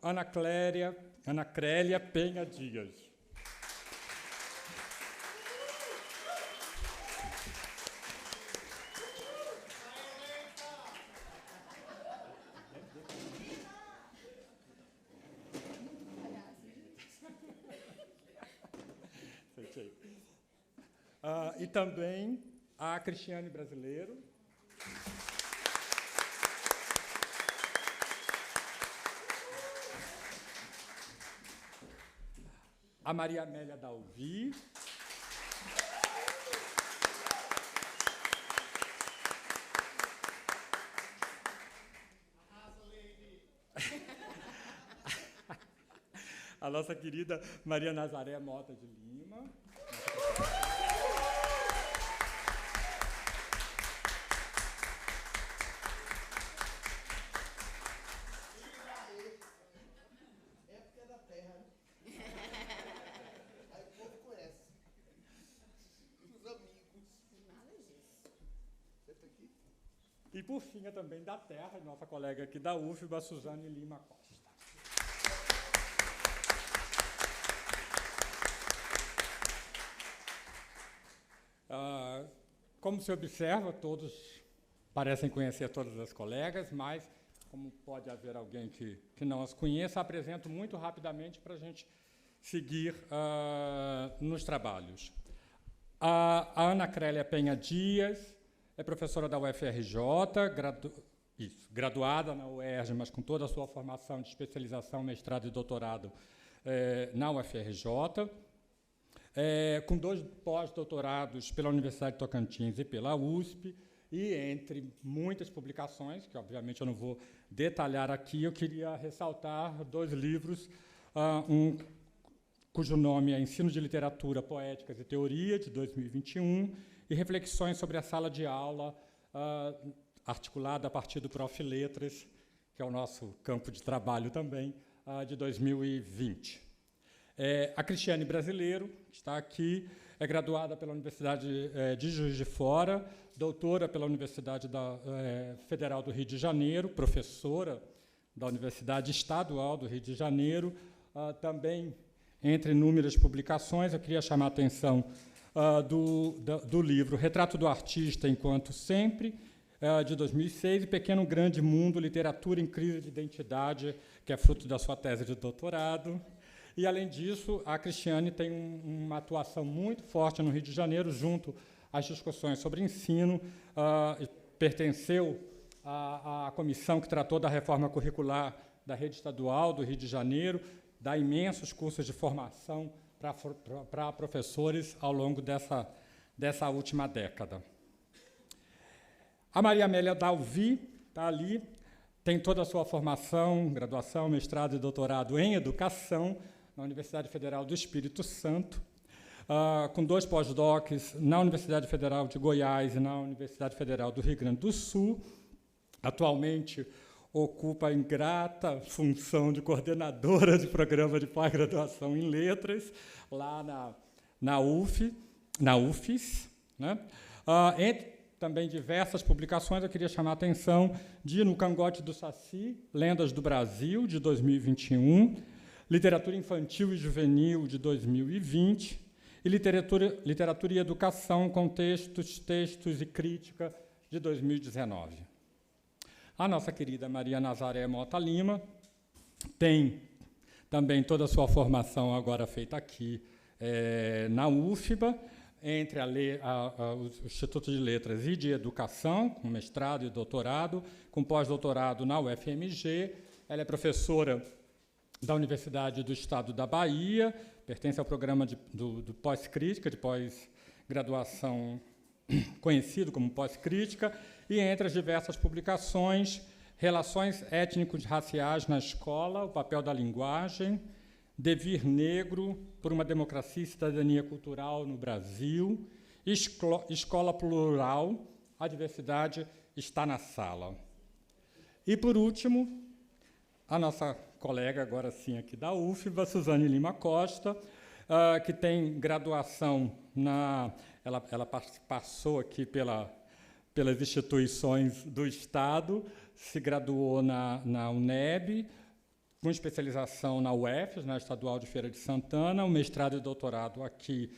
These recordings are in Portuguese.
Ana Crélia Penha Dias. E também a Cristiane Brasileiro. A Maria Amélia Dalvi. A nossa querida Maria Nazaré Mota de Lima. E, por fim, é também da Terra, nossa colega aqui da UFBA, Suzane Lima Costa. Como se observa, todos parecem conhecer todas as colegas, mas, como pode haver alguém que não as conheça, apresento muito rapidamente para a gente seguir nos trabalhos. A Ana Crélia Penha Dias é professora da UFRJ, graduada na UERJ, mas com toda a sua formação de especialização, mestrado e doutorado na UFRJ, com 2 pós-doutorados pela Universidade de Tocantins e pela USP, e entre muitas publicações, que obviamente eu não vou detalhar aqui, eu queria ressaltar 2 livros, cujo nome é Ensino de Literatura, Poéticas e Teoria, de 2021, e Reflexões sobre a Sala de Aula, articulada a partir do Prof. Letras, que é o nosso campo de trabalho também, de 2020. A Cristiane Brasileiro, que está aqui, é graduada pela Universidade de Juiz de Fora, doutora pela Universidade Federal do Rio de Janeiro, professora da Universidade Estadual do Rio de Janeiro, também, entre inúmeras publicações, eu queria chamar a atenção do livro Retrato do Artista Enquanto Sempre, de 2006, e Pequeno Grande Mundo, Literatura em Crise de Identidade, que é fruto da sua tese de doutorado. E, além disso, a Cristiane tem uma atuação muito forte no Rio de Janeiro, junto às discussões sobre ensino, pertenceu à comissão que tratou da reforma curricular da rede estadual do Rio de Janeiro, dá imensos cursos de formação para professores ao longo dessa última década. A Maria Amélia Dalvi está ali, tem toda a sua formação, graduação, mestrado e doutorado em Educação, na Universidade Federal do Espírito Santo, com 2 pós-docs na Universidade Federal de Goiás e na Universidade Federal do Rio Grande do Sul. Atualmente ocupa a ingrata função de coordenadora de programa de pós-graduação em letras, lá na UFES. Né? Entre também diversas publicações, eu queria chamar a atenção de No Cangote do Saci, Lendas do Brasil, de 2021, Literatura Infantil e Juvenil, de 2020, e Literatura e Educação, Contextos, Textos e Crítica, de 2019. A nossa querida Maria Nazaré Mota Lima tem também toda a sua formação agora feita aqui na UFBA, entre o Instituto de Letras e de Educação, com mestrado e doutorado, com pós-doutorado na UFMG. Ela é professora da Universidade do Estado da Bahia, pertence ao programa do pós-crítica, de pós-graduação conhecido como pós-crítica, e entre as diversas publicações, Relações Étnico-Raciais na Escola, o papel da linguagem, Devir Negro por uma Democracia e Cidadania Cultural no Brasil, Escola Plural, a diversidade está na sala. E, por último, a nossa colega, agora sim, aqui da UFBA, Suzane Lima Costa, que tem graduação ela passou aqui pelas instituições do Estado, se graduou na UNEB, com especialização na UFES, na Estadual de Feira de Santana, um mestrado e doutorado aqui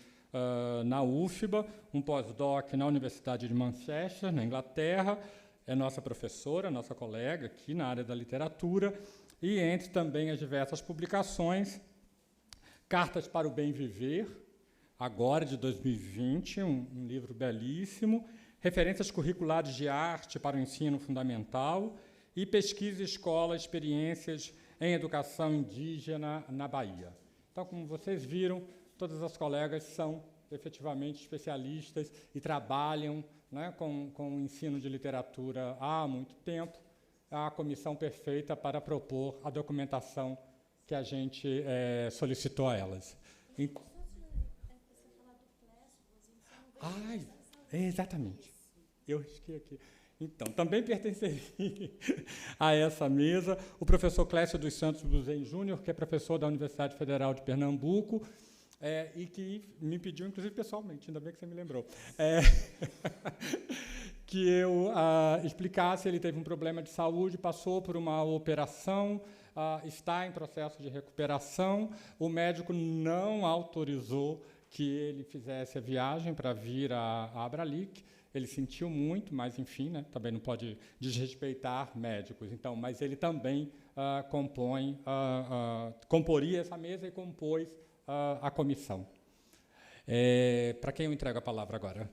na UFBA, um pós-doc na Universidade de Manchester, na Inglaterra. É nossa professora, nossa colega aqui na área da literatura, e entre também as diversas publicações, Cartas para o Bem Viver, agora de 2020, um livro belíssimo, Referências curriculares de arte para o ensino fundamental e Pesquisa, Escola, Experiências em Educação Indígena na Bahia. Então, como vocês viram, todas as colegas são efetivamente especialistas e trabalham, né, com o ensino de literatura há muito tempo. A comissão perfeita para propor a documentação que a gente solicitou a elas. Exatamente. Eu risquei aqui. Então, também pertenceria a essa mesa o professor Clécio dos Santos Buzen Júnior, que é professor da Universidade Federal de Pernambuco, e que me pediu, inclusive pessoalmente, ainda bem que você me lembrou, que eu explicasse. Ele teve um problema de saúde, passou por uma operação, está em processo de recuperação. O médico não autorizou que ele fizesse a viagem para vir a Abralic. Ele sentiu muito, mas, enfim, né, também não pode desrespeitar médicos. Então, mas ele também comporia essa mesa e compôs a comissão. Para quem eu entrego a palavra agora?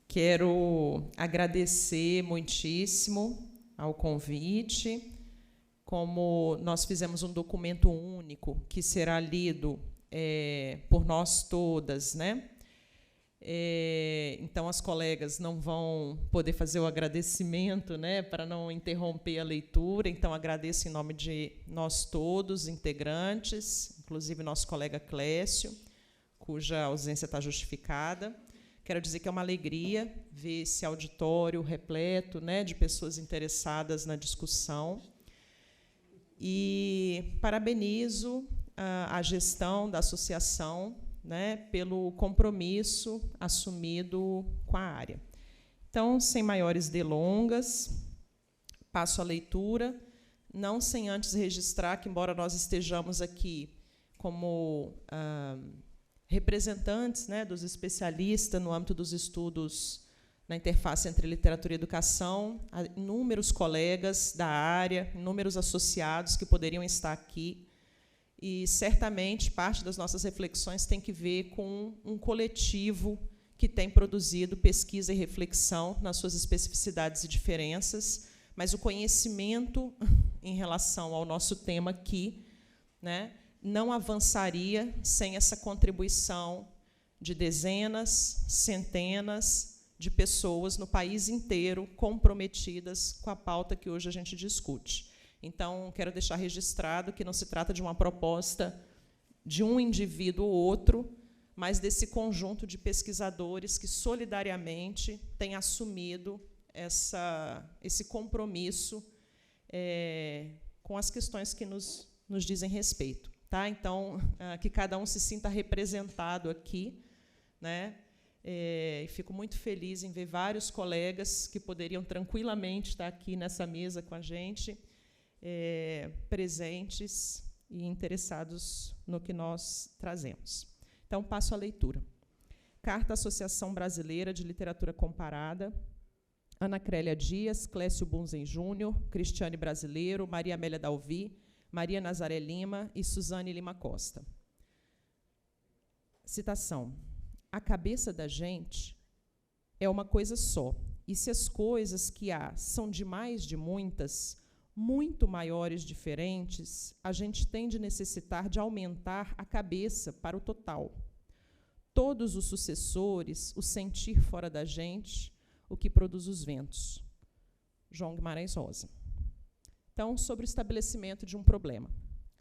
Quero agradecer muitíssimo ao convite. Como nós fizemos um documento único que será lido por nós todas, né? Então, as colegas não vão poder fazer o agradecimento, né, para não interromper a leitura. Então, agradeço em nome de nós todos, integrantes, inclusive nosso colega Clécio, cuja ausência está justificada. Quero dizer que é uma alegria ver esse auditório repleto, né, de pessoas interessadas na discussão. E parabenizo a gestão da associação, né, pelo compromisso assumido com a área. Então, sem maiores delongas, passo a leitura, não sem antes registrar que, embora nós estejamos aqui como representantes, né, dos especialistas no âmbito dos estudos na interface entre literatura e educação, há inúmeros colegas da área, inúmeros associados que poderiam estar aqui, e, certamente, parte das nossas reflexões tem que ver com um coletivo que tem produzido pesquisa e reflexão nas suas especificidades e diferenças, mas o conhecimento em relação ao nosso tema aqui, né, não avançaria sem essa contribuição de dezenas, centenas de pessoas no país inteiro comprometidas com a pauta que hoje a gente discute. Então, quero deixar registrado que não se trata de uma proposta de um indivíduo ou outro, mas desse conjunto de pesquisadores que solidariamente têm assumido esse compromisso com as questões que nos dizem respeito. Tá? Então, que cada um se sinta representado aqui, né? E fico muito feliz em ver vários colegas que poderiam tranquilamente estar aqui nessa mesa com a gente, presentes e interessados no que nós trazemos. Então, passo à leitura. Carta à Associação Brasileira de Literatura Comparada, Ana Crélia Dias, Clécio Bunzen Júnior, Cristiane Brasileiro, Maria Amélia Dalvi, Maria Nazaré Lima e Suzane Lima Costa. Citação. A cabeça da gente é uma coisa só, e se as coisas que há são demais de muitas, muito maiores diferentes, a gente tem de necessitar de aumentar a cabeça para o total. Todos os sucessores, o sentir fora da gente, o que produz os ventos. João Guimarães Rosa. Então, sobre o estabelecimento de um problema.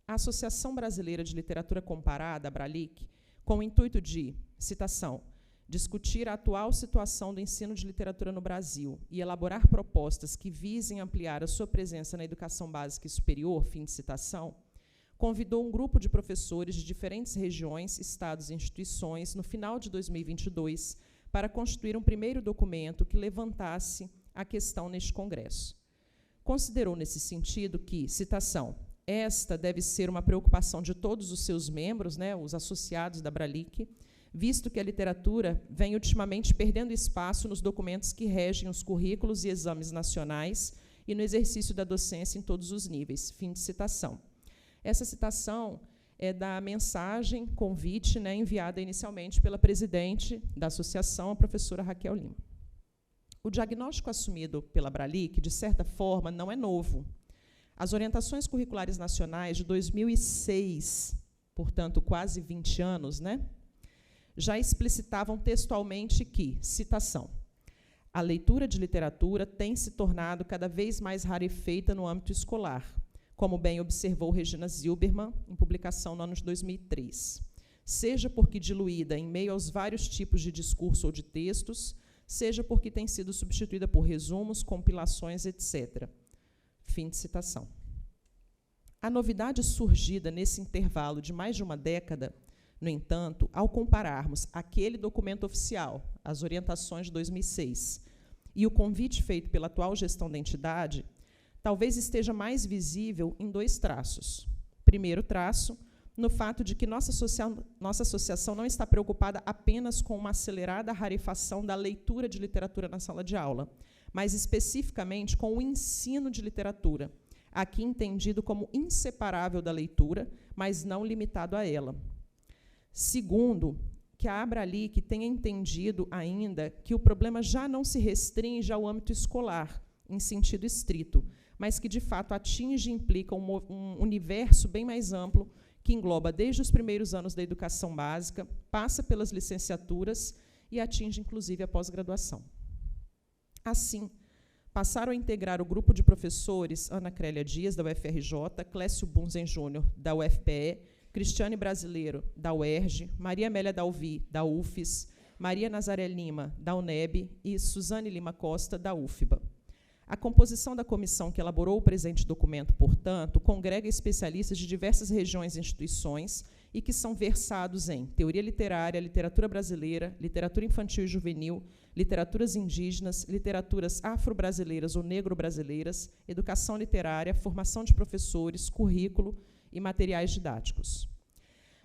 A Associação Brasileira de Literatura Comparada, Abralic, com o intuito de, citação, discutir a atual situação do ensino de literatura no Brasil e elaborar propostas que visem ampliar a sua presença na educação básica e superior, fim de citação, convidou um grupo de professores de diferentes regiões, estados e instituições, no final de 2022, para constituir um primeiro documento que levantasse a questão neste congresso. Considerou, nesse sentido, que, citação, esta deve ser uma preocupação de todos os seus membros, né, os associados da Abralic, visto que a literatura vem ultimamente perdendo espaço nos documentos que regem os currículos e exames nacionais e no exercício da docência em todos os níveis. Fim de citação. Essa citação é da mensagem, convite, né, enviada inicialmente pela presidente da associação, a professora Raquel Lima. O diagnóstico assumido pela Abralic, de certa forma, não é novo. As orientações curriculares nacionais de 2006, portanto, quase 20 anos, né, já explicitavam textualmente que, citação, a leitura de literatura tem se tornado cada vez mais rarefeita no âmbito escolar, como bem observou Regina Zilberman, em publicação no ano de 2003, seja porque diluída em meio aos vários tipos de discurso ou de textos, seja porque tem sido substituída por resumos, compilações, etc. Fim de citação. A novidade surgida nesse intervalo de mais de uma década, no entanto, ao compararmos aquele documento oficial, as orientações de 2006, e o convite feito pela atual gestão da entidade, talvez esteja mais visível em dois traços. Primeiro traço, no fato de que nossa associação não está preocupada apenas com uma acelerada rarefação da leitura de literatura na sala de aula, mas especificamente com o ensino de literatura, aqui entendido como inseparável da leitura, mas não limitado a ela. Segundo, que a Abralic tenha entendido ainda que o problema já não se restringe ao âmbito escolar, em sentido estrito, mas que, de fato, atinge e implica um universo bem mais amplo, que engloba desde os primeiros anos da educação básica, passa pelas licenciaturas e atinge, inclusive, a pós-graduação. Assim, passaram a integrar o grupo de professores Ana Crélia Dias, da UFRJ, Clécio Bunzen Júnior, da UFPE, Cristiane Brasileiro, da UERJ, Maria Amélia Dalvi, da UFES, Maria Nazaré Lima, da UNEB e Suzane Lima Costa, da UFBA. A composição da comissão que elaborou o presente documento, portanto, congrega especialistas de diversas regiões e instituições e que são versados em teoria literária, literatura brasileira, literatura infantil e juvenil, literaturas indígenas, literaturas afro-brasileiras ou negro-brasileiras, educação literária, formação de professores, currículo e materiais didáticos.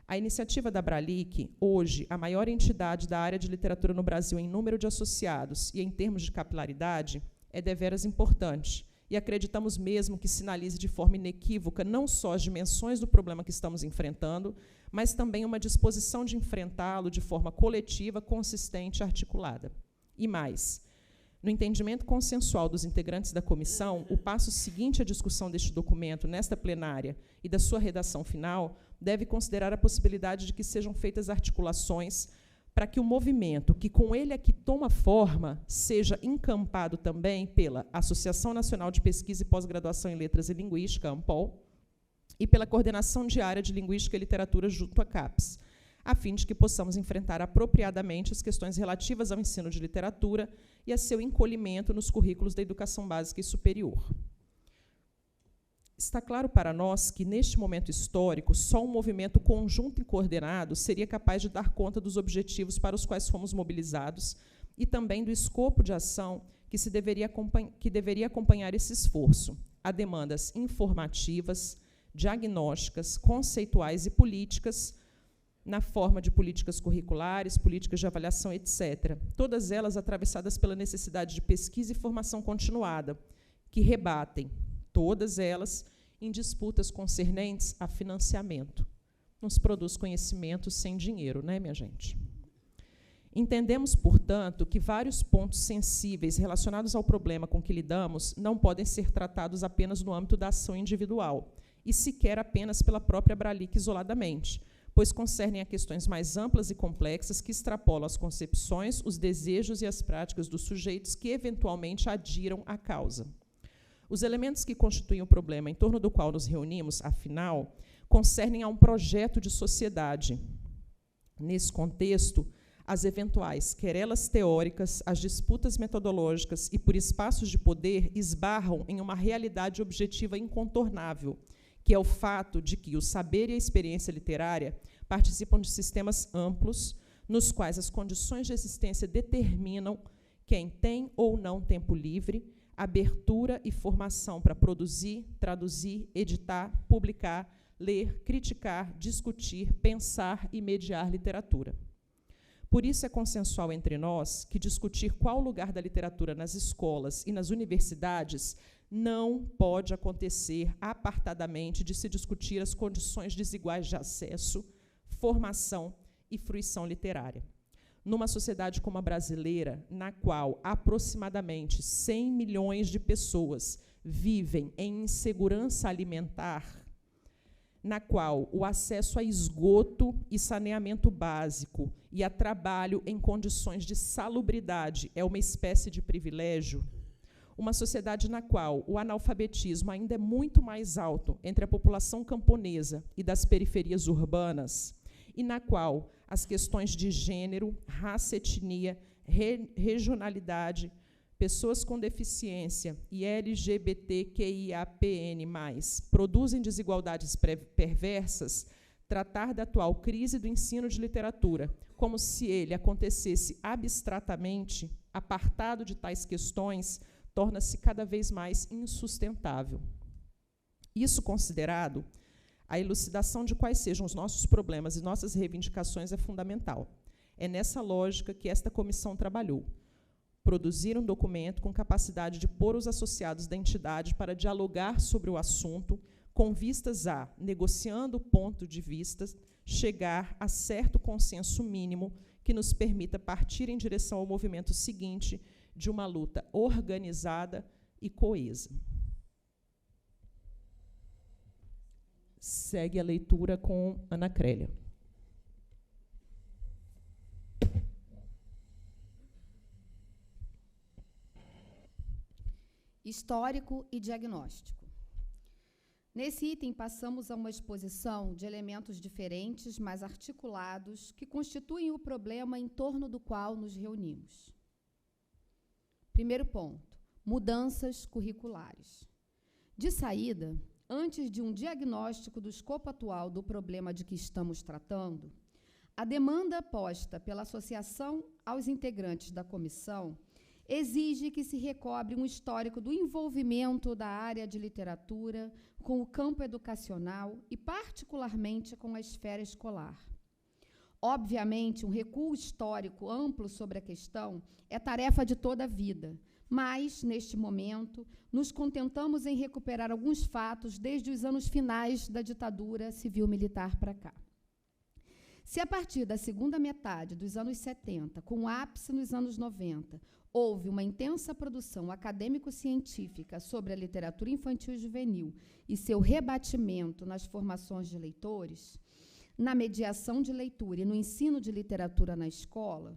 A iniciativa da Abralic, hoje a maior entidade da área de literatura no Brasil em número de associados e em termos de capilaridade, é deveras importante, e acreditamos mesmo que sinalize de forma inequívoca não só as dimensões do problema que estamos enfrentando, mas também uma disposição de enfrentá-lo de forma coletiva, consistente e articulada. E mais, no entendimento consensual dos integrantes da comissão, o passo seguinte à discussão deste documento nesta plenária e da sua redação final deve considerar a possibilidade de que sejam feitas articulações para que o movimento, que com ele aqui toma forma, seja encampado também pela Associação Nacional de Pesquisa e Pós-Graduação em Letras e Linguística, ANPOL, e pela Coordenação Diária de Linguística e Literatura junto à CAPES, a fim de que possamos enfrentar apropriadamente as questões relativas ao ensino de literatura e a seu encolhimento nos currículos da educação básica e superior. Está claro para nós que, neste momento histórico, só um movimento conjunto e coordenado seria capaz de dar conta dos objetivos para os quais fomos mobilizados e também do escopo de ação que deveria acompanhar esse esforço, a demandas informativas, diagnósticas, conceituais e políticas, na forma de políticas curriculares, políticas de avaliação, etc., todas elas atravessadas pela necessidade de pesquisa e formação continuada, que rebatem, todas elas, em disputas concernentes a financiamento. Não se produz conhecimento sem dinheiro, né, minha gente? Entendemos, portanto, que vários pontos sensíveis relacionados ao problema com que lidamos não podem ser tratados apenas no âmbito da ação individual, e sequer apenas pela própria Abralic isoladamente, pois concernem a questões mais amplas e complexas que extrapolam as concepções, os desejos e as práticas dos sujeitos que, eventualmente, adiram à causa. Os elementos que constituem o problema em torno do qual nos reunimos, afinal, concernem a um projeto de sociedade. Nesse contexto, as eventuais querelas teóricas, as disputas metodológicas e por espaços de poder esbarram em uma realidade objetiva incontornável, que é o fato de que o saber e a experiência literária participam de sistemas amplos, nos quais as condições de existência determinam quem tem ou não tempo livre, abertura e formação para produzir, traduzir, editar, publicar, ler, criticar, discutir, pensar e mediar literatura. Por isso é consensual entre nós que discutir qual o lugar da literatura nas escolas e nas universidades não pode acontecer apartadamente de se discutir as condições desiguais de acesso, formação e fruição literária. Numa sociedade como a brasileira, na qual aproximadamente 100 milhões de pessoas vivem em insegurança alimentar, na qual o acesso a esgoto e saneamento básico e a trabalho em condições de salubridade é uma espécie de privilégio, uma sociedade na qual o analfabetismo ainda é muito mais alto entre a população camponesa e das periferias urbanas, e na qual as questões de gênero, raça, etnia, regionalidade, pessoas com deficiência e LGBTQIAPN+, produzem desigualdades perversas, tratar da atual crise do ensino de literatura como se ele acontecesse abstratamente, apartado de tais questões, torna-se cada vez mais insustentável. Isso considerado, a elucidação de quais sejam os nossos problemas e nossas reivindicações é fundamental. É nessa lógica que esta comissão trabalhou. Produzir um documento com capacidade de pôr os associados da entidade para dialogar sobre o assunto, com vistas a, negociando o ponto de vista, chegar a certo consenso mínimo que nos permita partir em direção ao movimento seguinte de uma luta organizada e coesa. Segue a leitura com Ana Crélia. Histórico e diagnóstico. Nesse item, passamos a uma exposição de elementos diferentes, mas articulados, que constituem o problema em torno do qual nos reunimos. Primeiro ponto, mudanças curriculares. De saída, antes de um diagnóstico do escopo atual do problema de que estamos tratando, a demanda posta pela associação aos integrantes da comissão exige que se recobre um histórico do envolvimento da área de literatura com o campo educacional e, particularmente, com a esfera escolar. Obviamente, um recuo histórico amplo sobre a questão é tarefa de toda a vida, mas, neste momento, nos contentamos em recuperar alguns fatos desde os anos finais da ditadura civil-militar para cá. Se a partir da segunda metade dos anos 70, com ápice nos anos 90, houve uma intensa produção acadêmico-científica sobre a literatura infantil e juvenil e seu rebatimento nas formações de leitores, na mediação de leitura e no ensino de literatura na escola,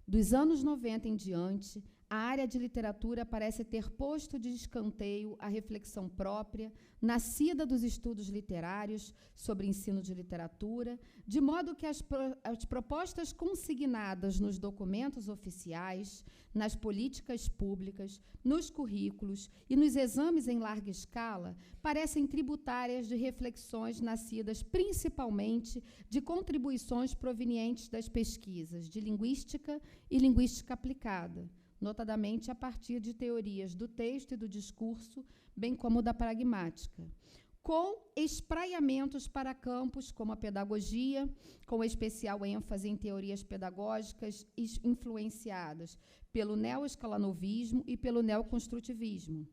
dos anos 90 em diante, a área de literatura parece ter posto de escanteio a reflexão própria, nascida dos estudos literários sobre ensino de literatura, de modo que as propostas consignadas nos documentos oficiais, nas políticas públicas, nos currículos e nos exames em larga escala parecem tributárias de reflexões nascidas principalmente de contribuições provenientes das pesquisas de linguística e linguística aplicada, notadamente a partir de teorias do texto e do discurso, bem como da pragmática, com espraiamentos para campos como a pedagogia, com especial ênfase em teorias pedagógicas influenciadas pelo neoescalanovismo e pelo neoconstrutivismo,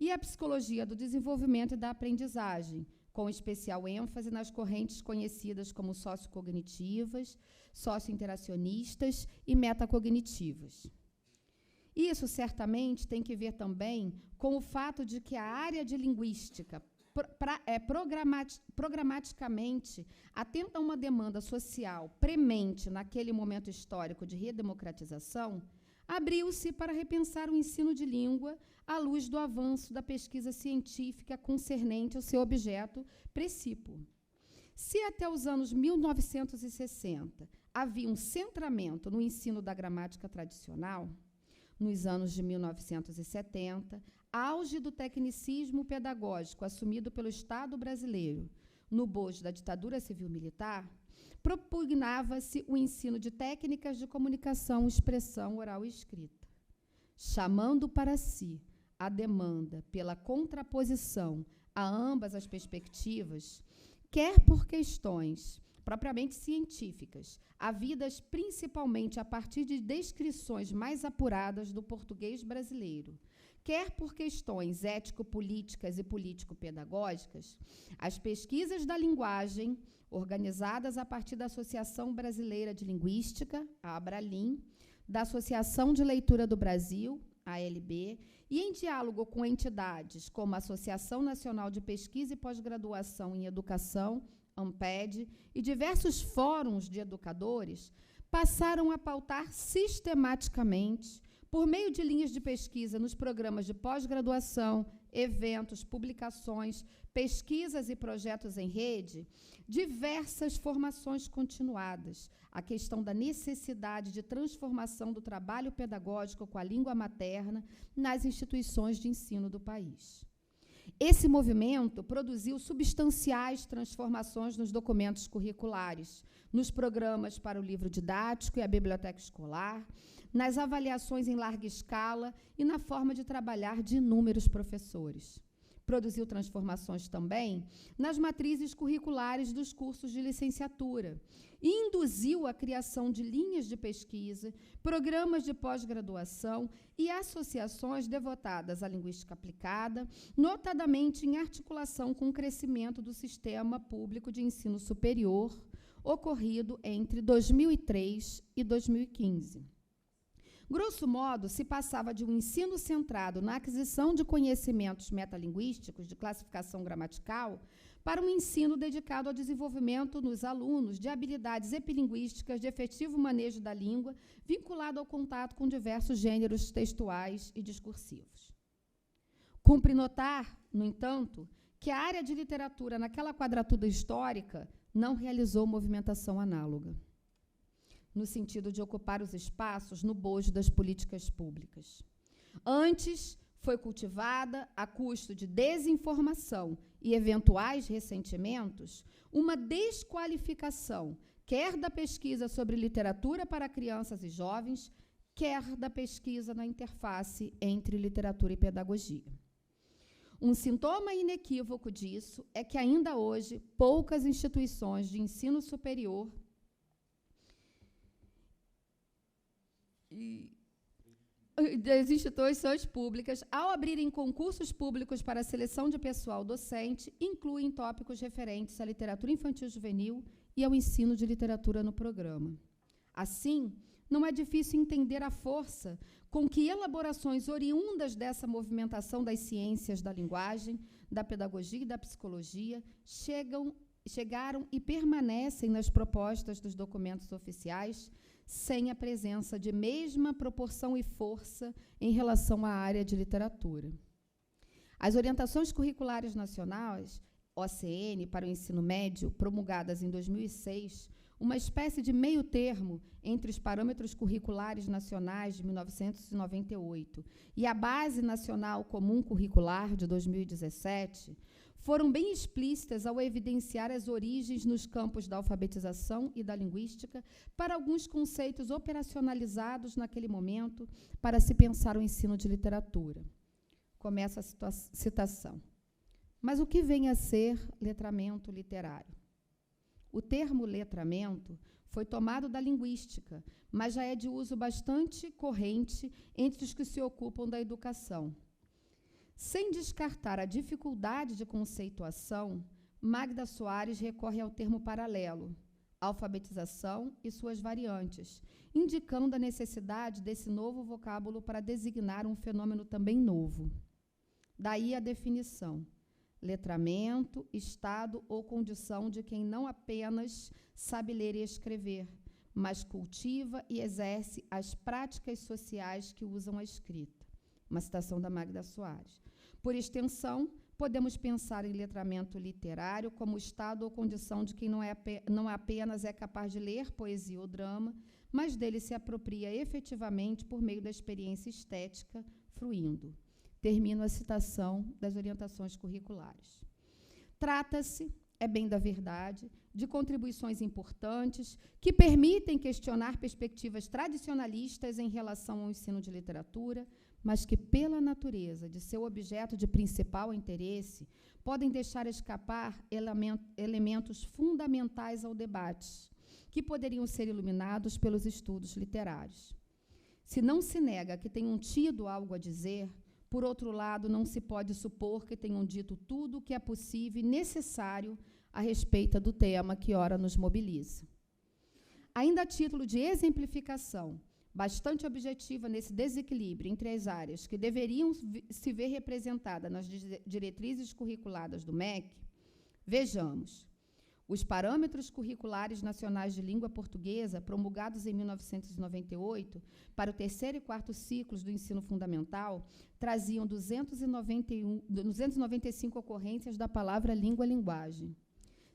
e a psicologia do desenvolvimento e da aprendizagem, com especial ênfase nas correntes conhecidas como sociocognitivas, sociointeracionistas e metacognitivas. Isso, certamente, tem que ver também com o fato de que a área de linguística, programaticamente, atenta a uma demanda social premente naquele momento histórico de redemocratização, abriu-se para repensar o ensino de língua à luz do avanço da pesquisa científica concernente ao seu objeto precípuo. Se até os anos 1960 havia um centramento no ensino da gramática tradicional, nos anos de 1970, auge do tecnicismo pedagógico assumido pelo Estado brasileiro no bojo da ditadura civil-militar, propugnava-se o ensino de técnicas de comunicação, expressão oral e escrita, chamando para si a demanda pela contraposição a ambas as perspectivas, quer por questões propriamente científicas, havidas principalmente a partir de descrições mais apuradas do português brasileiro, quer por questões ético-políticas e político-pedagógicas, as pesquisas da linguagem, organizadas a partir da Associação Brasileira de Linguística, a ABRALIN, da Associação de Leitura do Brasil, a ALB, e em diálogo com entidades como a Associação Nacional de Pesquisa e Pós-Graduação em Educação, ANPED, e diversos fóruns de educadores, passaram a pautar sistematicamente, por meio de linhas de pesquisa nos programas de pós-graduação, eventos, publicações, pesquisas e projetos em rede, diversas formações continuadas, a questão da necessidade de transformação do trabalho pedagógico com a língua materna nas instituições de ensino do país. Esse movimento produziu substanciais transformações nos documentos curriculares, nos programas para o livro didático e a biblioteca escolar, nas avaliações em larga escala e na forma de trabalhar de inúmeros professores. Produziu transformações também nas matrizes curriculares dos cursos de licenciatura e induziu a criação de linhas de pesquisa, programas de pós-graduação e associações devotadas à linguística aplicada, notadamente em articulação com o crescimento do sistema público de ensino superior, ocorrido entre 2003 e 2015. Grosso modo, se passava de um ensino centrado na aquisição de conhecimentos metalinguísticos de classificação gramatical para um ensino dedicado ao desenvolvimento nos alunos de habilidades epilinguísticas de efetivo manejo da língua, vinculado ao contato com diversos gêneros textuais e discursivos. Cumpre notar, no entanto, que a área de literatura naquela quadratura histórica não realizou movimentação análoga, no sentido de ocupar os espaços no bojo das políticas públicas. Antes, foi cultivada, a custo de desinformação e eventuais ressentimentos, uma desqualificação, quer da pesquisa sobre literatura para crianças e jovens, quer da pesquisa na interface entre literatura e pedagogia. Um sintoma inequívoco disso é que, ainda hoje, poucas instituições de ensino superior das instituições públicas, ao abrirem concursos públicos para a seleção de pessoal docente, incluem tópicos referentes à literatura infantil juvenil e ao ensino de literatura no programa. Assim, não é difícil entender a força com que elaborações oriundas dessa movimentação das ciências da linguagem, da pedagogia e da psicologia chegaram e permanecem nas propostas dos documentos oficiais, sem a presença de mesma proporção e força em relação à área de literatura. As orientações curriculares nacionais, OCN, para o ensino médio, promulgadas em 2006, uma espécie de meio termo entre os parâmetros curriculares nacionais de 1998 e a Base Nacional Comum Curricular de 2017, foram bem explícitas ao evidenciar as origens nos campos da alfabetização e da linguística para alguns conceitos operacionalizados naquele momento para se pensar o ensino de literatura. Começa a citação. Mas o que vem a ser letramento literário? O termo letramento foi tomado da linguística, mas já é de uso bastante corrente entre os que se ocupam da educação. Sem descartar a dificuldade de conceituação, Magda Soares recorre ao termo paralelo, alfabetização e suas variantes, indicando a necessidade desse novo vocábulo para designar um fenômeno também novo. Daí a definição: letramento, estado ou condição de quem não apenas sabe ler e escrever, mas cultiva e exerce as práticas sociais que usam a escrita. Uma citação da Magda Soares. Por extensão, podemos pensar em letramento literário como estado ou condição de quem não apenas é capaz de ler poesia ou drama, mas dele se apropria efetivamente por meio da experiência estética, fruindo. Termino a citação das orientações curriculares. Trata-se, é bem da verdade, de contribuições importantes que permitem questionar perspectivas tradicionalistas em relação ao ensino de literatura, mas que, pela natureza de seu objeto de principal interesse, podem deixar escapar elementos fundamentais ao debate, que poderiam ser iluminados pelos estudos literários. Se não se nega que tenham tido algo a dizer, por outro lado, não se pode supor que tenham dito tudo o que é possível e necessário a respeito do tema que ora nos mobiliza. Ainda a título de exemplificação, bastante objetiva nesse desequilíbrio entre as áreas que deveriam se ver representadas nas diretrizes curriculares do MEC, vejamos. Os parâmetros curriculares nacionais de língua portuguesa, promulgados em 1998 para o terceiro e quarto ciclos do ensino fundamental, traziam 295 ocorrências da palavra língua-linguagem,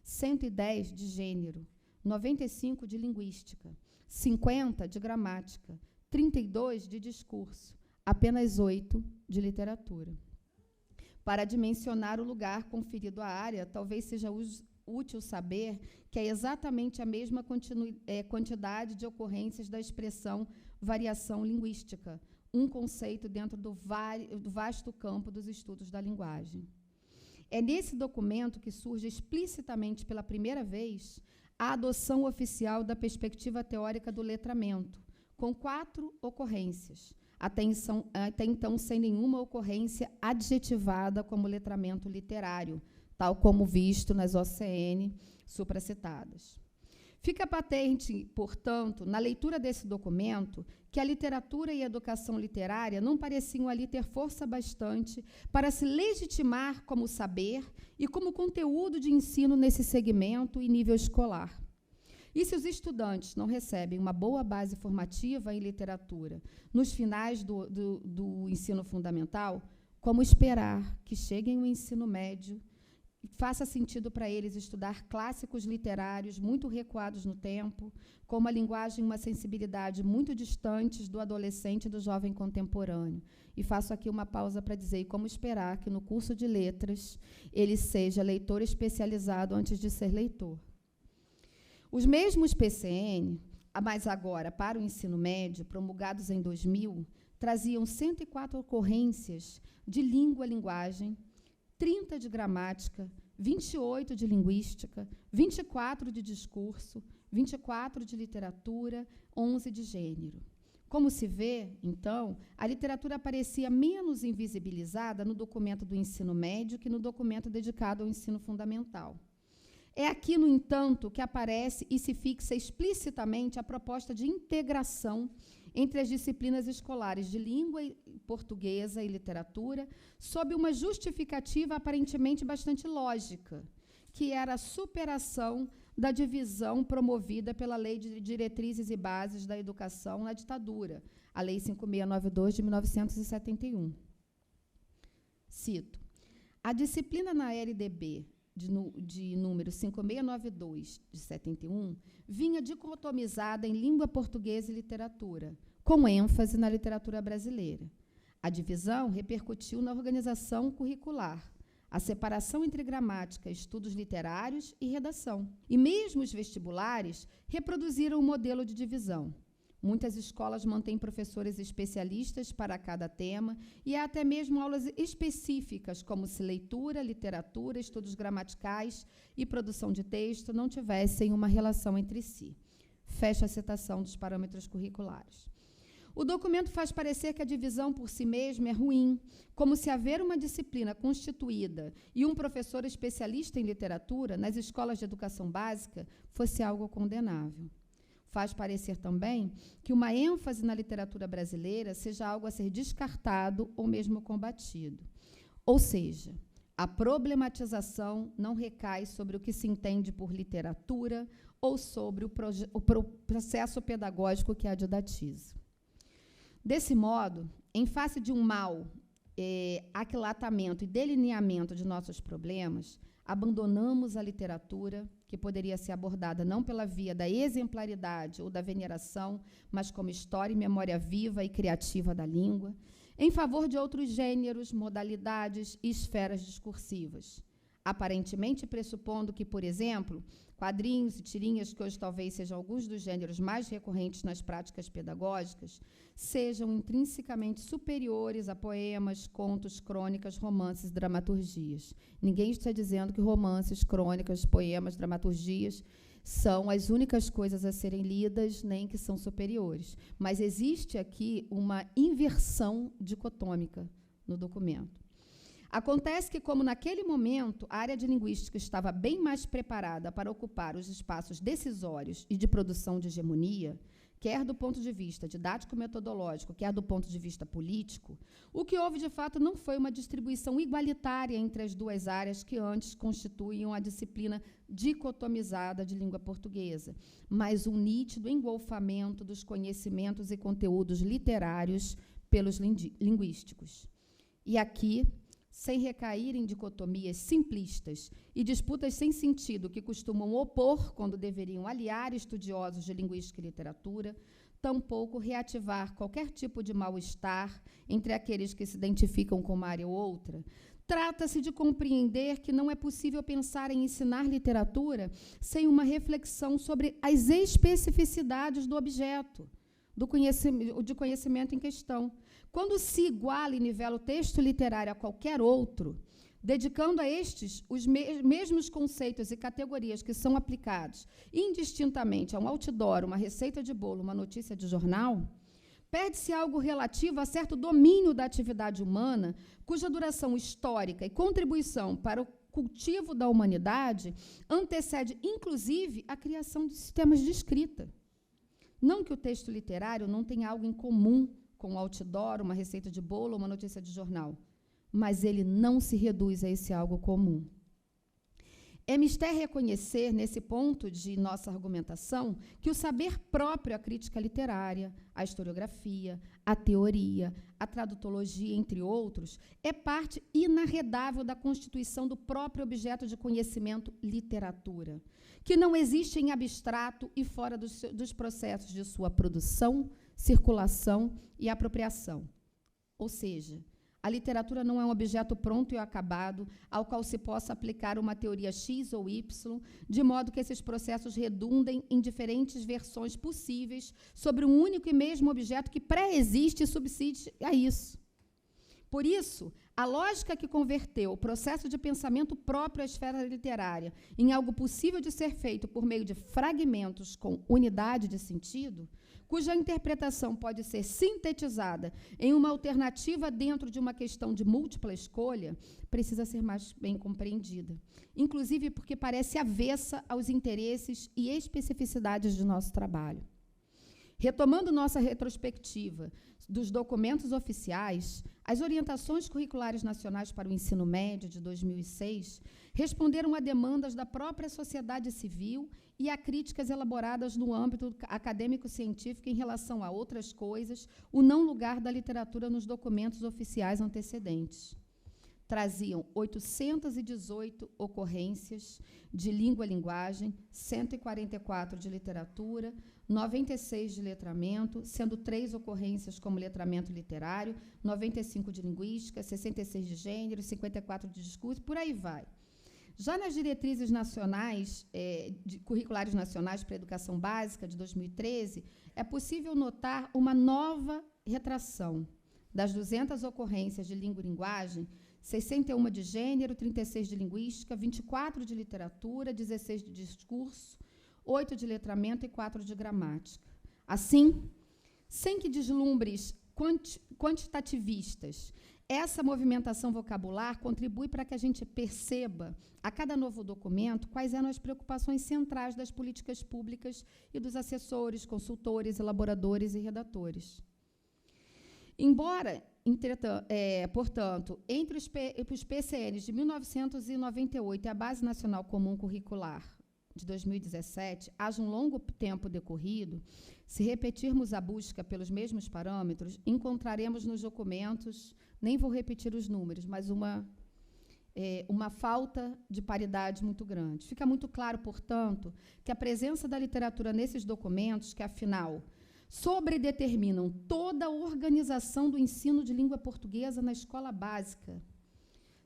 110 de gênero, 95 de linguística, 50 de gramática, 32 de discurso, apenas 8 de literatura. Para dimensionar o lugar conferido à área, talvez seja útil saber que é exatamente a mesma quantidade de ocorrências da expressão variação linguística, um conceito dentro do vasto campo dos estudos da linguagem. É nesse documento que surge explicitamente pela primeira vez a adoção oficial da perspectiva teórica do letramento, com 4 ocorrências, até então sem nenhuma ocorrência adjetivada como letramento literário, tal como visto nas OCN supracitadas. Fica patente, portanto, na leitura desse documento, que a literatura e a educação literária não pareciam ali ter força bastante para se legitimar como saber e como conteúdo de ensino nesse segmento e nível escolar. E se os estudantes não recebem uma boa base formativa em literatura nos finais do ensino fundamental, como esperar que cheguem ao ensino médio faça sentido para eles estudar clássicos literários muito recuados no tempo, com uma linguagem e uma sensibilidade muito distantes do adolescente e do jovem contemporâneo. E faço aqui uma pausa para dizer, como esperar que no curso de letras ele seja leitor especializado antes de ser leitor. Os mesmos PCN, mas agora para o ensino médio, promulgados em 2000, traziam 104 ocorrências de língua-linguagem, 30 de gramática, 28 de linguística, 24 de discurso, 24 de literatura, 11 de gênero. Como se vê, então, a literatura aparecia menos invisibilizada no documento do ensino médio que no documento dedicado ao ensino fundamental. É aqui, no entanto, que aparece e se fixa explicitamente a proposta de integração entre as disciplinas escolares de língua portuguesa e literatura, sob uma justificativa aparentemente bastante lógica, que era a superação da divisão promovida pela Lei de Diretrizes e Bases da Educação na ditadura, a Lei 5692 de 1971. Cito: a disciplina na LDB de número 5692 de 71 vinha dicotomizada em língua portuguesa e literatura, com ênfase na literatura brasileira. A divisão repercutiu na organização curricular, a separação entre gramática, estudos literários e redação. E mesmo os vestibulares reproduziram o modelo de divisão. Muitas escolas mantêm professores especialistas para cada tema e há até mesmo aulas específicas, como se leitura, literatura, estudos gramaticais e produção de texto não tivessem uma relação entre si. Fecha a citação dos parâmetros curriculares. O documento faz parecer que a divisão por si mesma é ruim, como se haver uma disciplina constituída e um professor especialista em literatura nas escolas de educação básica fosse algo condenável. Faz parecer também que uma ênfase na literatura brasileira seja algo a ser descartado ou mesmo combatido. Ou seja, a problematização não recai sobre o que se entende por literatura ou sobre o processo pedagógico que a didatiza. Desse modo, em face de um mau aquilatamento e delineamento de nossos problemas, abandonamos a literatura, que poderia ser abordada não pela via da exemplaridade ou da veneração, mas como história e memória viva e criativa da língua, em favor de outros gêneros, modalidades e esferas discursivas. aparentemente pressupondo que, por exemplo, quadrinhos e tirinhas, que hoje talvez sejam alguns dos gêneros mais recorrentes nas práticas pedagógicas, sejam intrinsecamente superiores a poemas, contos, crônicas, romances e dramaturgias. Ninguém está dizendo que romances, crônicas, poemas, dramaturgias são as únicas coisas a serem lidas, nem que são superiores. Mas existe aqui uma inversão dicotômica no documento. Acontece que, como naquele momento a área de linguística estava bem mais preparada para ocupar os espaços decisórios e de produção de hegemonia, quer do ponto de vista didático-metodológico, quer do ponto de vista político, o que houve, de fato, não foi uma distribuição igualitária entre as duas áreas que antes constituíam a disciplina dicotomizada de língua portuguesa, mas um nítido engolfamento dos conhecimentos e conteúdos literários pelos linguísticos. E aqui, sem recair em dicotomias simplistas e disputas sem sentido que costumam opor quando deveriam aliar estudiosos de linguística e literatura, tampouco reativar qualquer tipo de mal-estar entre aqueles que se identificam com uma área ou outra. Trata-se de compreender que não é possível pensar em ensinar literatura sem uma reflexão sobre as especificidades do objeto, de conhecimento em questão. Quando se iguala e nivela o texto literário a qualquer outro, dedicando a estes os mesmos conceitos e categorias que são aplicados indistintamente a um outdoor, uma receita de bolo, uma notícia de jornal, perde-se algo relativo a certo domínio da atividade humana, cuja duração histórica e contribuição para o cultivo da humanidade antecede, inclusive, a criação de sistemas de escrita. Não que o texto literário não tenha algo em comum com um outdoor, uma receita de bolo ou uma notícia de jornal, mas ele não se reduz a esse algo comum. É mister reconhecer, nesse ponto de nossa argumentação, que o saber próprio à crítica literária, à historiografia, à teoria, à tradutologia, entre outros, é parte inarredável da constituição do próprio objeto de conhecimento, literatura, que não existe em abstrato e fora dos processos de sua produção, circulação e apropriação. Ou seja, a literatura não é um objeto pronto e acabado ao qual se possa aplicar uma teoria X ou Y, de modo que esses processos redundem em diferentes versões possíveis sobre um único e mesmo objeto que pré-existe e subsiste a isso. Por isso, a lógica que converteu o processo de pensamento próprio à esfera literária em algo possível de ser feito por meio de fragmentos com unidade de sentido, cuja interpretação pode ser sintetizada em uma alternativa dentro de uma questão de múltipla escolha, precisa ser mais bem compreendida, inclusive porque parece avessa aos interesses e especificidades de nosso trabalho. Retomando nossa retrospectiva dos documentos oficiais, as orientações curriculares nacionais para o ensino médio de 2006 responderam a demandas da própria sociedade civil e a críticas elaboradas no âmbito acadêmico-científico em relação a outras coisas, o não lugar da literatura nos documentos oficiais antecedentes. Traziam 818 ocorrências de língua e linguagem, 144 de literatura, 96 de letramento, sendo 3 ocorrências como letramento literário, 95 de linguística, 66 de gênero, 54 de discurso, por aí vai. Já nas diretrizes nacionais, curriculares nacionais para a educação básica de 2013, é possível notar uma nova retração. Das 200 ocorrências de língua e linguagem, 61 de gênero, 36 de linguística, 24 de literatura, 16 de discurso, 8 de letramento e 4 de gramática. Assim, sem que deslumbres quantitativistas, essa movimentação vocabular contribui para que a gente perceba, a cada novo documento, quais eram as preocupações centrais das políticas públicas e dos assessores, consultores, elaboradores e redatores. Embora, portanto, entre os PCNs de 1998 e a Base Nacional Comum Curricular de 2017, haja um longo tempo decorrido, se repetirmos a busca pelos mesmos parâmetros, encontraremos nos documentos, nem vou repetir os números, mas uma falta de paridade muito grande. Fica muito claro, portanto, que a presença da literatura nesses documentos, que, afinal, sobredeterminam toda a organização do ensino de língua portuguesa na escola básica,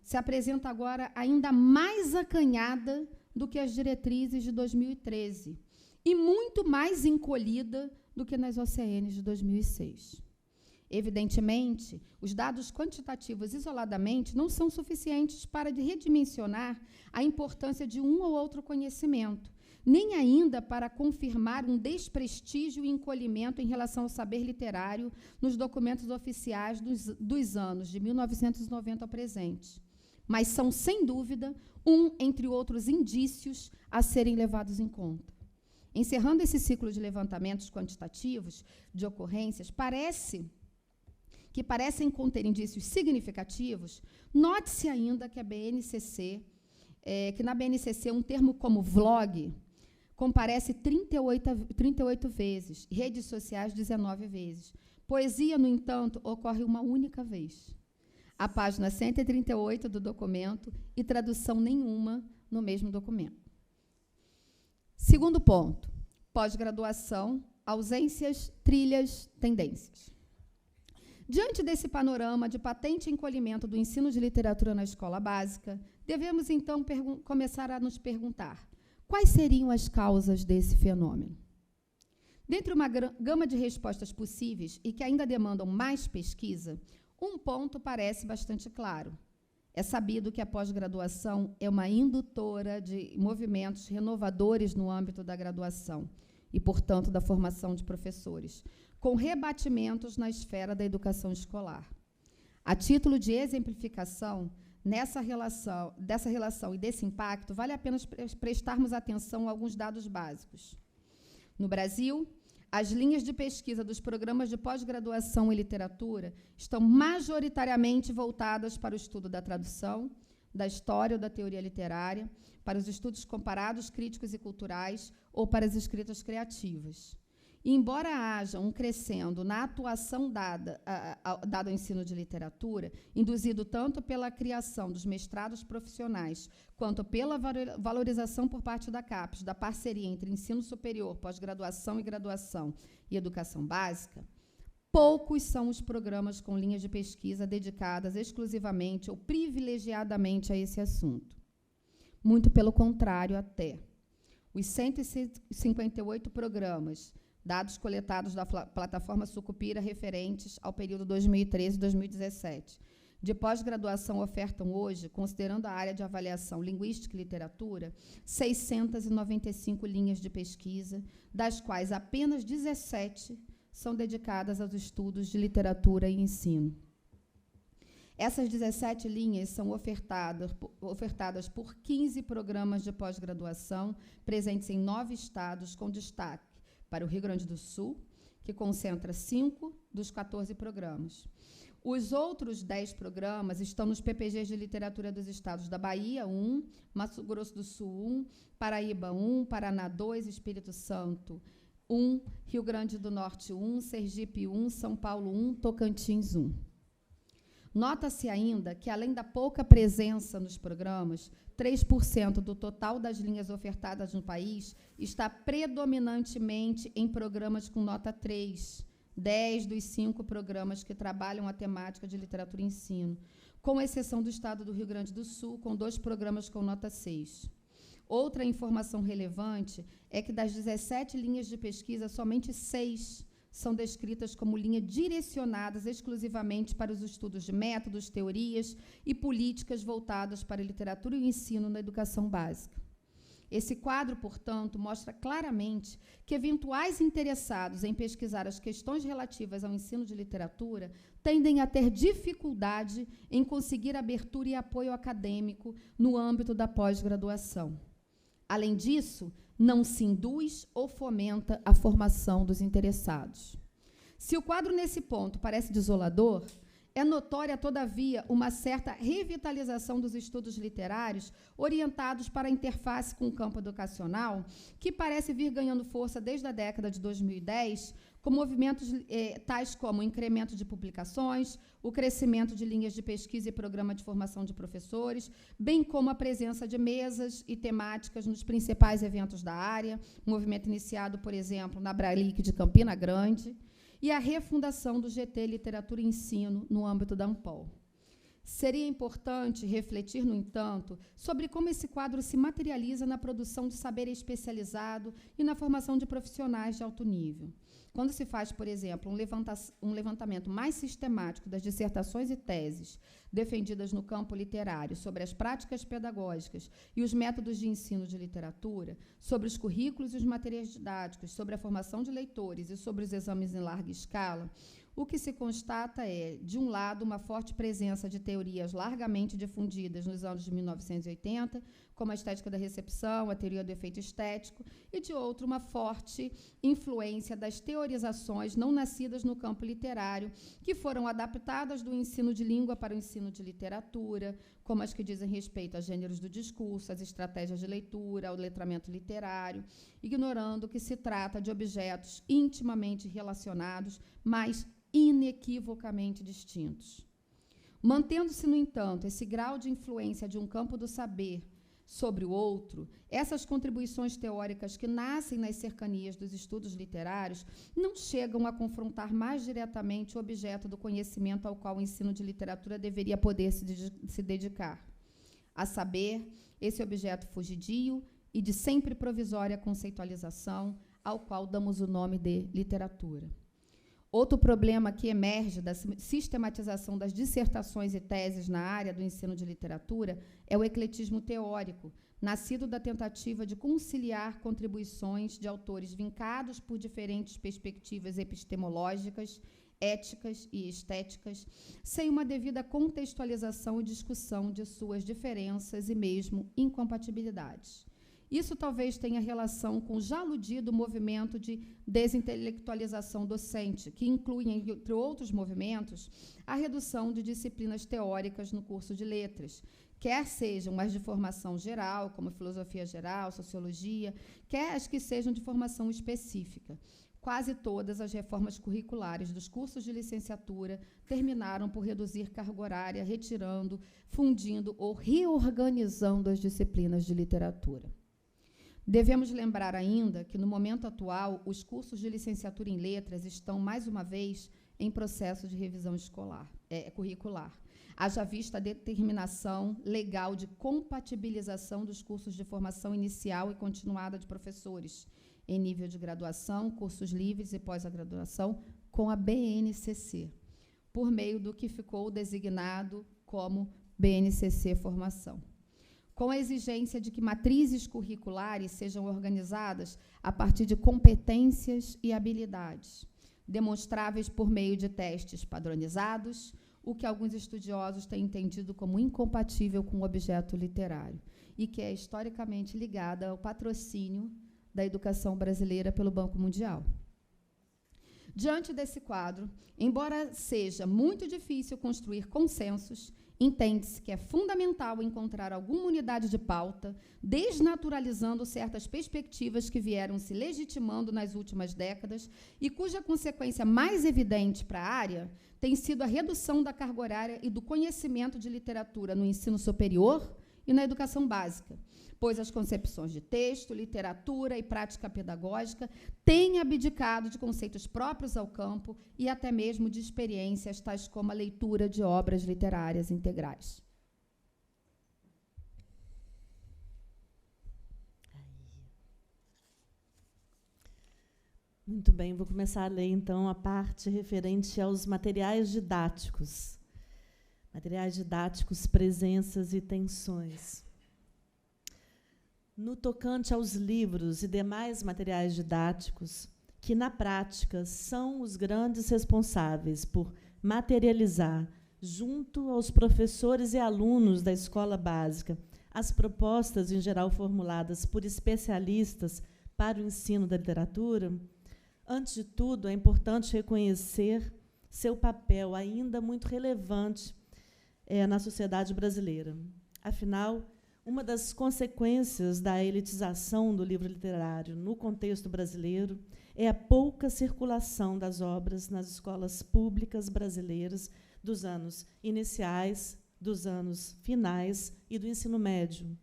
se apresenta agora ainda mais acanhada do que as diretrizes de 2013 e muito mais encolhida do que nas OCNs de 2006. Evidentemente, os dados quantitativos isoladamente não são suficientes para redimensionar a importância de um ou outro conhecimento, nem ainda para confirmar um desprestígio e encolhimento em relação ao saber literário nos documentos oficiais dos anos de 1990 ao presente. Mas são, sem dúvida, entre outros indícios a serem levados em conta. Encerrando esse ciclo de levantamentos quantitativos de ocorrências, que parecem conter indícios significativos, note-se ainda que na BNCC um termo como vlog comparece 38 vezes, redes sociais 19 vezes. Poesia, no entanto, ocorre uma única vez. A página 138 do documento e tradução nenhuma no mesmo documento. Segundo ponto, pós-graduação, ausências, trilhas, tendências. Diante desse panorama de patente encolhimento do ensino de literatura na escola básica, devemos, então, começar a nos perguntar quais seriam as causas desse fenômeno. Dentre uma gama de respostas possíveis e que ainda demandam mais pesquisa, um ponto parece bastante claro. É sabido que a pós-graduação é uma indutora de movimentos renovadores no âmbito da graduação e, portanto, da formação de professores, com rebatimentos na esfera da educação escolar. A título de exemplificação dessa relação e desse impacto, vale a pena prestarmos atenção a alguns dados básicos. No Brasil, as linhas de pesquisa dos programas de pós-graduação em literatura estão majoritariamente voltadas para o estudo da tradução, da história ou da teoria literária, para os estudos comparados, críticos e culturais ou para as escritas criativas. E, embora haja um crescendo na atuação dada ao ensino de literatura, induzido tanto pela criação dos mestrados profissionais, quanto pela valorização por parte da CAPES, da parceria entre ensino superior, pós-graduação e graduação e educação básica, poucos são os programas com linhas de pesquisa dedicadas exclusivamente ou privilegiadamente a esse assunto. Muito pelo contrário, até. Os 158 programas dados coletados da plataforma Sucupira referentes ao período 2013 e 2017. De pós-graduação ofertam hoje, considerando a área de avaliação linguística e literatura, 695 linhas de pesquisa, das quais apenas 17 são dedicadas aos estudos de literatura e ensino. Essas 17 linhas são ofertadas por 15 programas de pós-graduação presentes em 9 estados, com destaque para o Rio Grande do Sul, que concentra 5 dos 14 programas. Os outros 10 programas estão nos PPGs de literatura dos estados da Bahia, 1, Mato Grosso do Sul, 1, Paraíba, 1, Paraná, 2, Espírito Santo, 1, Rio Grande do Norte, 1, Sergipe, 1, São Paulo, 1, Tocantins, 1. Nota-se ainda que, além da pouca presença nos programas, 3% do total das linhas ofertadas no país está predominantemente em programas com nota 3, 10 dos 5 programas que trabalham a temática de literatura e ensino, com exceção do estado do Rio Grande do Sul, com 2 programas com nota 6. Outra informação relevante é que, das 17 linhas de pesquisa, somente 6 são descritas como linhas direcionadas exclusivamente para os estudos de métodos, teorias e políticas voltadas para a literatura e o ensino na educação básica. Esse quadro, portanto, mostra claramente que eventuais interessados em pesquisar as questões relativas ao ensino de literatura tendem a ter dificuldade em conseguir abertura e apoio acadêmico no âmbito da pós-graduação. Além disso, não se induz ou fomenta a formação dos interessados. Se o quadro, nesse ponto, parece desolador, é notória, todavia, uma certa revitalização dos estudos literários orientados para a interface com o campo educacional, que parece vir ganhando força desde a década de 2010, com movimentos tais como o incremento de publicações, o crescimento de linhas de pesquisa e programa de formação de professores, bem como a presença de mesas e temáticas nos principais eventos da área, movimento iniciado, por exemplo, na Bralic de Campina Grande, e a refundação do GT Literatura e Ensino no âmbito da Ampol. Seria importante refletir, no entanto, sobre como esse quadro se materializa na produção de saber especializado e na formação de profissionais de alto nível. Quando se faz, por exemplo, um levantamento mais sistemático das dissertações e teses defendidas no campo literário sobre as práticas pedagógicas e os métodos de ensino de literatura, sobre os currículos e os materiais didáticos, sobre a formação de leitores e sobre os exames em larga escala, o que se constata é, de um lado, uma forte presença de teorias largamente difundidas nos anos de 1980, como a estética da recepção, a teoria do efeito estético, e, de outro, uma forte influência das teorizações não nascidas no campo literário, que foram adaptadas do ensino de língua para o ensino de literatura, como as que dizem respeito a gêneros do discurso, às estratégias de leitura, ao letramento literário, ignorando que se trata de objetos intimamente relacionados, mas inequivocamente distintos. Mantendo-se, no entanto, esse grau de influência de um campo do saber sobre o outro, essas contribuições teóricas que nascem nas cercanias dos estudos literários não chegam a confrontar mais diretamente o objeto do conhecimento ao qual o ensino de literatura deveria poder se dedicar. A saber, esse objeto fugidio e de sempre provisória conceitualização, ao qual damos o nome de literatura. Outro problema que emerge da sistematização das dissertações e teses na área do ensino de literatura é o ecletismo teórico, nascido da tentativa de conciliar contribuições de autores vincados por diferentes perspectivas epistemológicas, éticas e estéticas, sem uma devida contextualização e discussão de suas diferenças e mesmo incompatibilidades. Isso talvez tenha relação com o já aludido movimento de desintelectualização docente, que inclui, entre outros movimentos, a redução de disciplinas teóricas no curso de letras, quer sejam as de formação geral, como filosofia geral, sociologia, quer as que sejam de formação específica. Quase todas as reformas curriculares dos cursos de licenciatura terminaram por reduzir carga horária, retirando, fundindo ou reorganizando as disciplinas de literatura. Devemos lembrar ainda que, no momento atual, os cursos de licenciatura em letras estão, mais uma vez, em processo de revisão curricular. Haja vista a determinação legal de compatibilização dos cursos de formação inicial e continuada de professores, em nível de graduação, cursos livres e pós-graduação, com a BNCC, por meio do que ficou designado como BNCC Formação, com a exigência de que matrizes curriculares sejam organizadas a partir de competências e habilidades, demonstráveis por meio de testes padronizados, o que alguns estudiosos têm entendido como incompatível com o objeto literário, e que é historicamente ligada ao patrocínio da educação brasileira pelo Banco Mundial. Diante desse quadro, embora seja muito difícil construir consensos, entende-se que é fundamental encontrar alguma unidade de pauta, desnaturalizando certas perspectivas que vieram se legitimando nas últimas décadas e cuja consequência mais evidente para a área tem sido a redução da carga horária e do conhecimento de literatura no ensino superior e na educação básica, pois as concepções de texto, literatura e prática pedagógica têm abdicado de conceitos próprios ao campo e até mesmo de experiências tais como a leitura de obras literárias integrais. Muito bem, vou começar a ler, então, a parte referente aos materiais didáticos. Materiais didáticos, presenças e tensões. No tocante aos livros e demais materiais didáticos, que, na prática, são os grandes responsáveis por materializar, junto aos professores e alunos da escola básica, as propostas, em geral, formuladas por especialistas para o ensino da literatura, antes de tudo, é importante reconhecer seu papel ainda muito relevante na sociedade brasileira. Afinal, uma das consequências da elitização do livro literário no contexto brasileiro é a pouca circulação das obras nas escolas públicas brasileiras dos anos iniciais, dos anos finais e do ensino médio.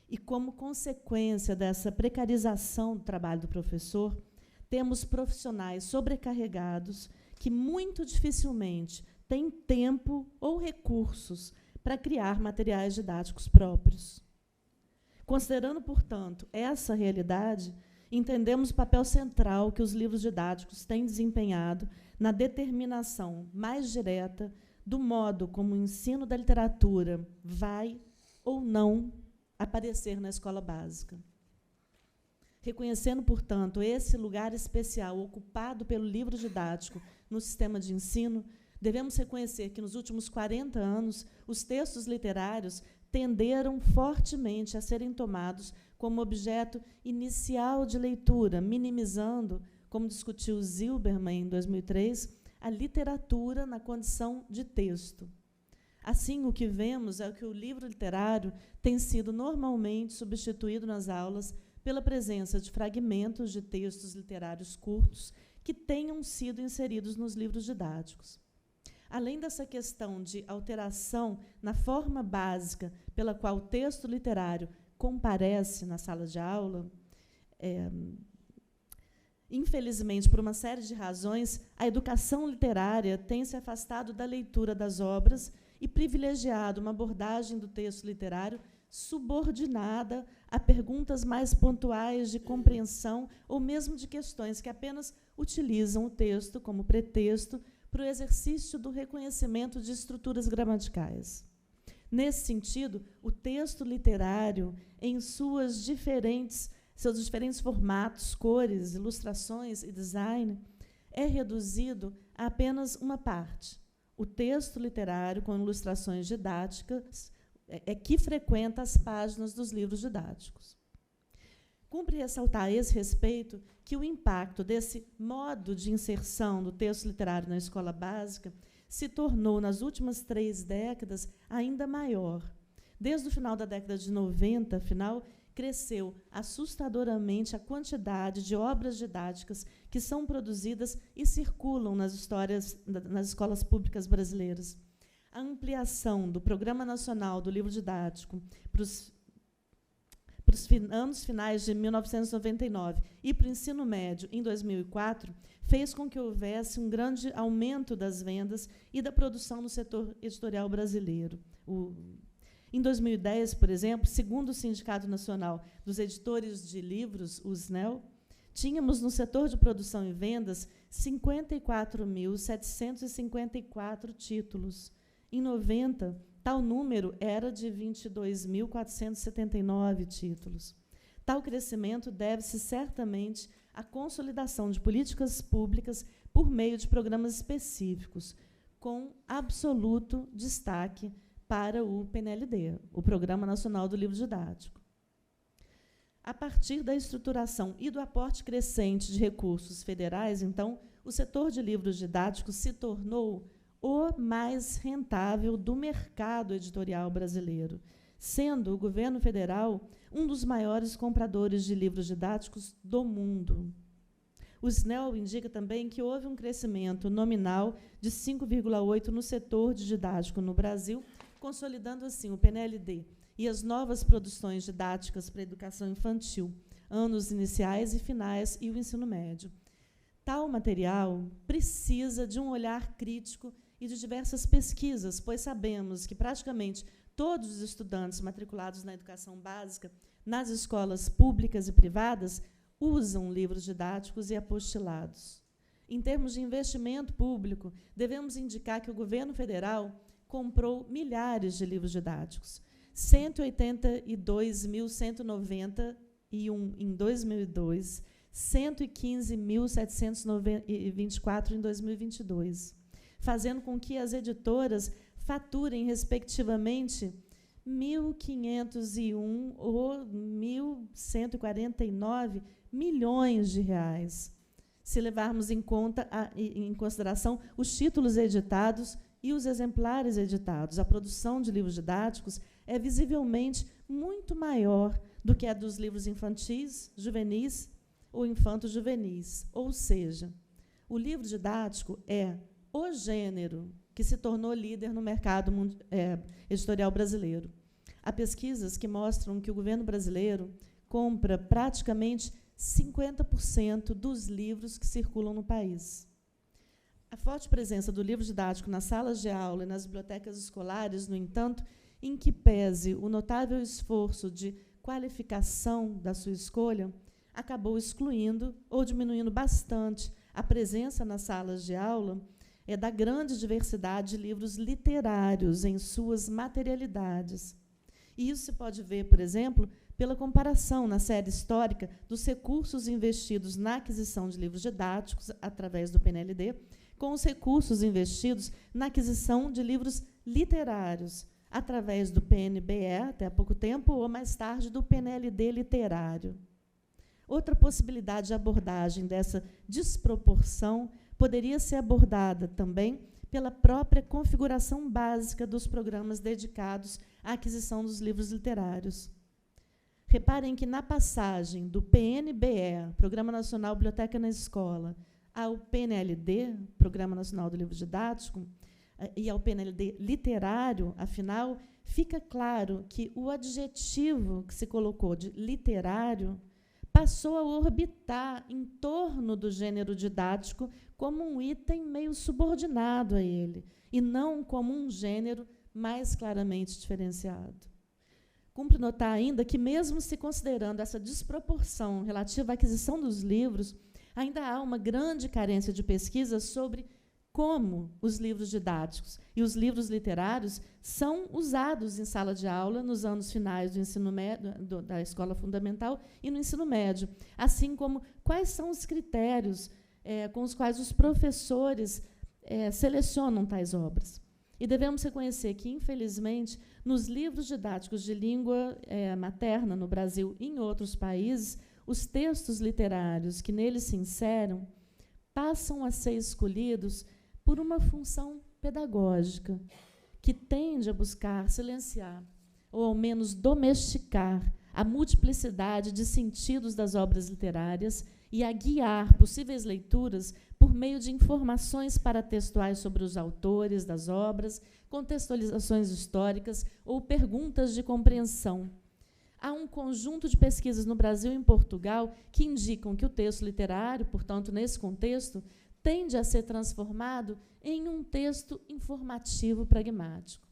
E, como consequência dessa precarização do trabalho do professor, temos profissionais sobrecarregados que muito dificilmente têm tempo ou recursos para criar materiais didáticos próprios. Considerando, portanto, essa realidade, entendemos o papel central que os livros didáticos têm desempenhado na determinação mais direta do modo como o ensino da literatura vai ou não aparecer na escola básica. Reconhecendo, portanto, esse lugar especial ocupado pelo livro didático no sistema de ensino, devemos reconhecer que, nos últimos 40 anos, os textos literários tenderam fortemente a serem tomados como objeto inicial de leitura, minimizando, como discutiu Zilberman em 2003, a literatura na condição de texto. Assim, o que vemos é que o livro literário tem sido normalmente substituído nas aulas pela presença de fragmentos de textos literários curtos que tenham sido inseridos nos livros didáticos. Além dessa questão de alteração na forma básica pela qual o texto literário comparece na sala de aula, infelizmente, por uma série de razões, a educação literária tem se afastado da leitura das obras e privilegiado uma abordagem do texto literário subordinada a perguntas mais pontuais de compreensão ou mesmo de questões que apenas utilizam o texto como pretexto para o exercício do reconhecimento de estruturas gramaticais. Nesse sentido, o texto literário, em seus diferentes formatos, cores, ilustrações e design, é reduzido a apenas uma parte. O texto literário, com ilustrações didáticas, que frequenta as páginas dos livros didáticos. Cumpre ressaltar a esse respeito que o impacto desse modo de inserção do texto literário na escola básica se tornou, nas últimas 3 décadas, ainda maior. Desde o final da década de 90, cresceu assustadoramente a quantidade de obras didáticas que são produzidas e circulam nas escolas públicas brasileiras. A ampliação do Programa Nacional do Livro Didático para os anos finais de 1999 e para o ensino médio, em 2004, fez com que houvesse um grande aumento das vendas e da produção no setor editorial brasileiro. Em 2010, por exemplo, segundo o Sindicato Nacional dos Editores de Livros, o SNEL, tínhamos no setor de produção e vendas 54.754 títulos. Em 90, tal número era de 22.479 títulos. Tal crescimento deve-se certamente à consolidação de políticas públicas por meio de programas específicos, com absoluto destaque para o PNLD, o Programa Nacional do Livro Didático. A partir da estruturação e do aporte crescente de recursos federais, então, o setor de livros didáticos se tornou o mais rentável do mercado editorial brasileiro, sendo o governo federal um dos maiores compradores de livros didáticos do mundo. O SNEL indica também que houve um crescimento nominal de 5,8% no setor de didático no Brasil, consolidando, assim, o PNLD e as novas produções didáticas para a educação infantil, anos iniciais e finais e o ensino médio. Tal material precisa de um olhar crítico e de diversas pesquisas, pois sabemos que praticamente todos os estudantes matriculados na educação básica, nas escolas públicas e privadas, usam livros didáticos e apostilados. Em termos de investimento público, devemos indicar que o governo federal comprou milhares de livros didáticos, 182.191 em 2002, 115.724 em 2022, fazendo com que as editoras faturem, respectivamente, 1.501 ou 1.149 milhões de reais, se levarmos em consideração os títulos editados e os exemplares editados. A produção de livros didáticos é visivelmente muito maior do que a dos livros infantis, juvenis ou infanto-juvenis. Ou seja, o livro didático é o gênero que se tornou líder no mercado editorial brasileiro. Há pesquisas que mostram que o governo brasileiro compra praticamente 50% dos livros que circulam no país. A forte presença do livro didático nas salas de aula e nas bibliotecas escolares, no entanto, em que pese o notável esforço de qualificação da sua escolha, acabou excluindo ou diminuindo bastante a presença nas salas de aula da grande diversidade de livros literários em suas materialidades. E isso se pode ver, por exemplo, pela comparação na série histórica dos recursos investidos na aquisição de livros didáticos através do PNLD com os recursos investidos na aquisição de livros literários através do PNBE, até há pouco tempo, ou mais tarde do PNLD literário. Outra possibilidade de abordagem dessa desproporção poderia ser abordada também pela própria configuração básica dos programas dedicados à aquisição dos livros literários. Reparem que, na passagem do PNBE, Programa Nacional Biblioteca na Escola, ao PNLD, Programa Nacional do Livro Didático, e ao PNLD literário, afinal, fica claro que o adjetivo que se colocou de literário passou a orbitar em torno do gênero didático como um item meio subordinado a ele, e não como um gênero mais claramente diferenciado. Cumpre notar ainda que, mesmo se considerando essa desproporção relativa à aquisição dos livros, ainda há uma grande carência de pesquisa sobre como os livros didáticos e os livros literários são usados em sala de aula nos anos finais do ensino médio, da escola fundamental e no ensino médio, assim como quais são os critérios com os quais os professores selecionam tais obras. E devemos reconhecer que, infelizmente, nos livros didáticos de língua materna no Brasil e em outros países, os textos literários que neles se inseram passam a ser escolhidos por uma função pedagógica que tende a buscar silenciar, ou ao menos domesticar, a multiplicidade de sentidos das obras literárias e a guiar possíveis leituras por meio de informações paratextuais sobre os autores das obras, contextualizações históricas ou perguntas de compreensão. Há um conjunto de pesquisas no Brasil e em Portugal que indicam que o texto literário, portanto, nesse contexto, tende a ser transformado em um texto informativo pragmático.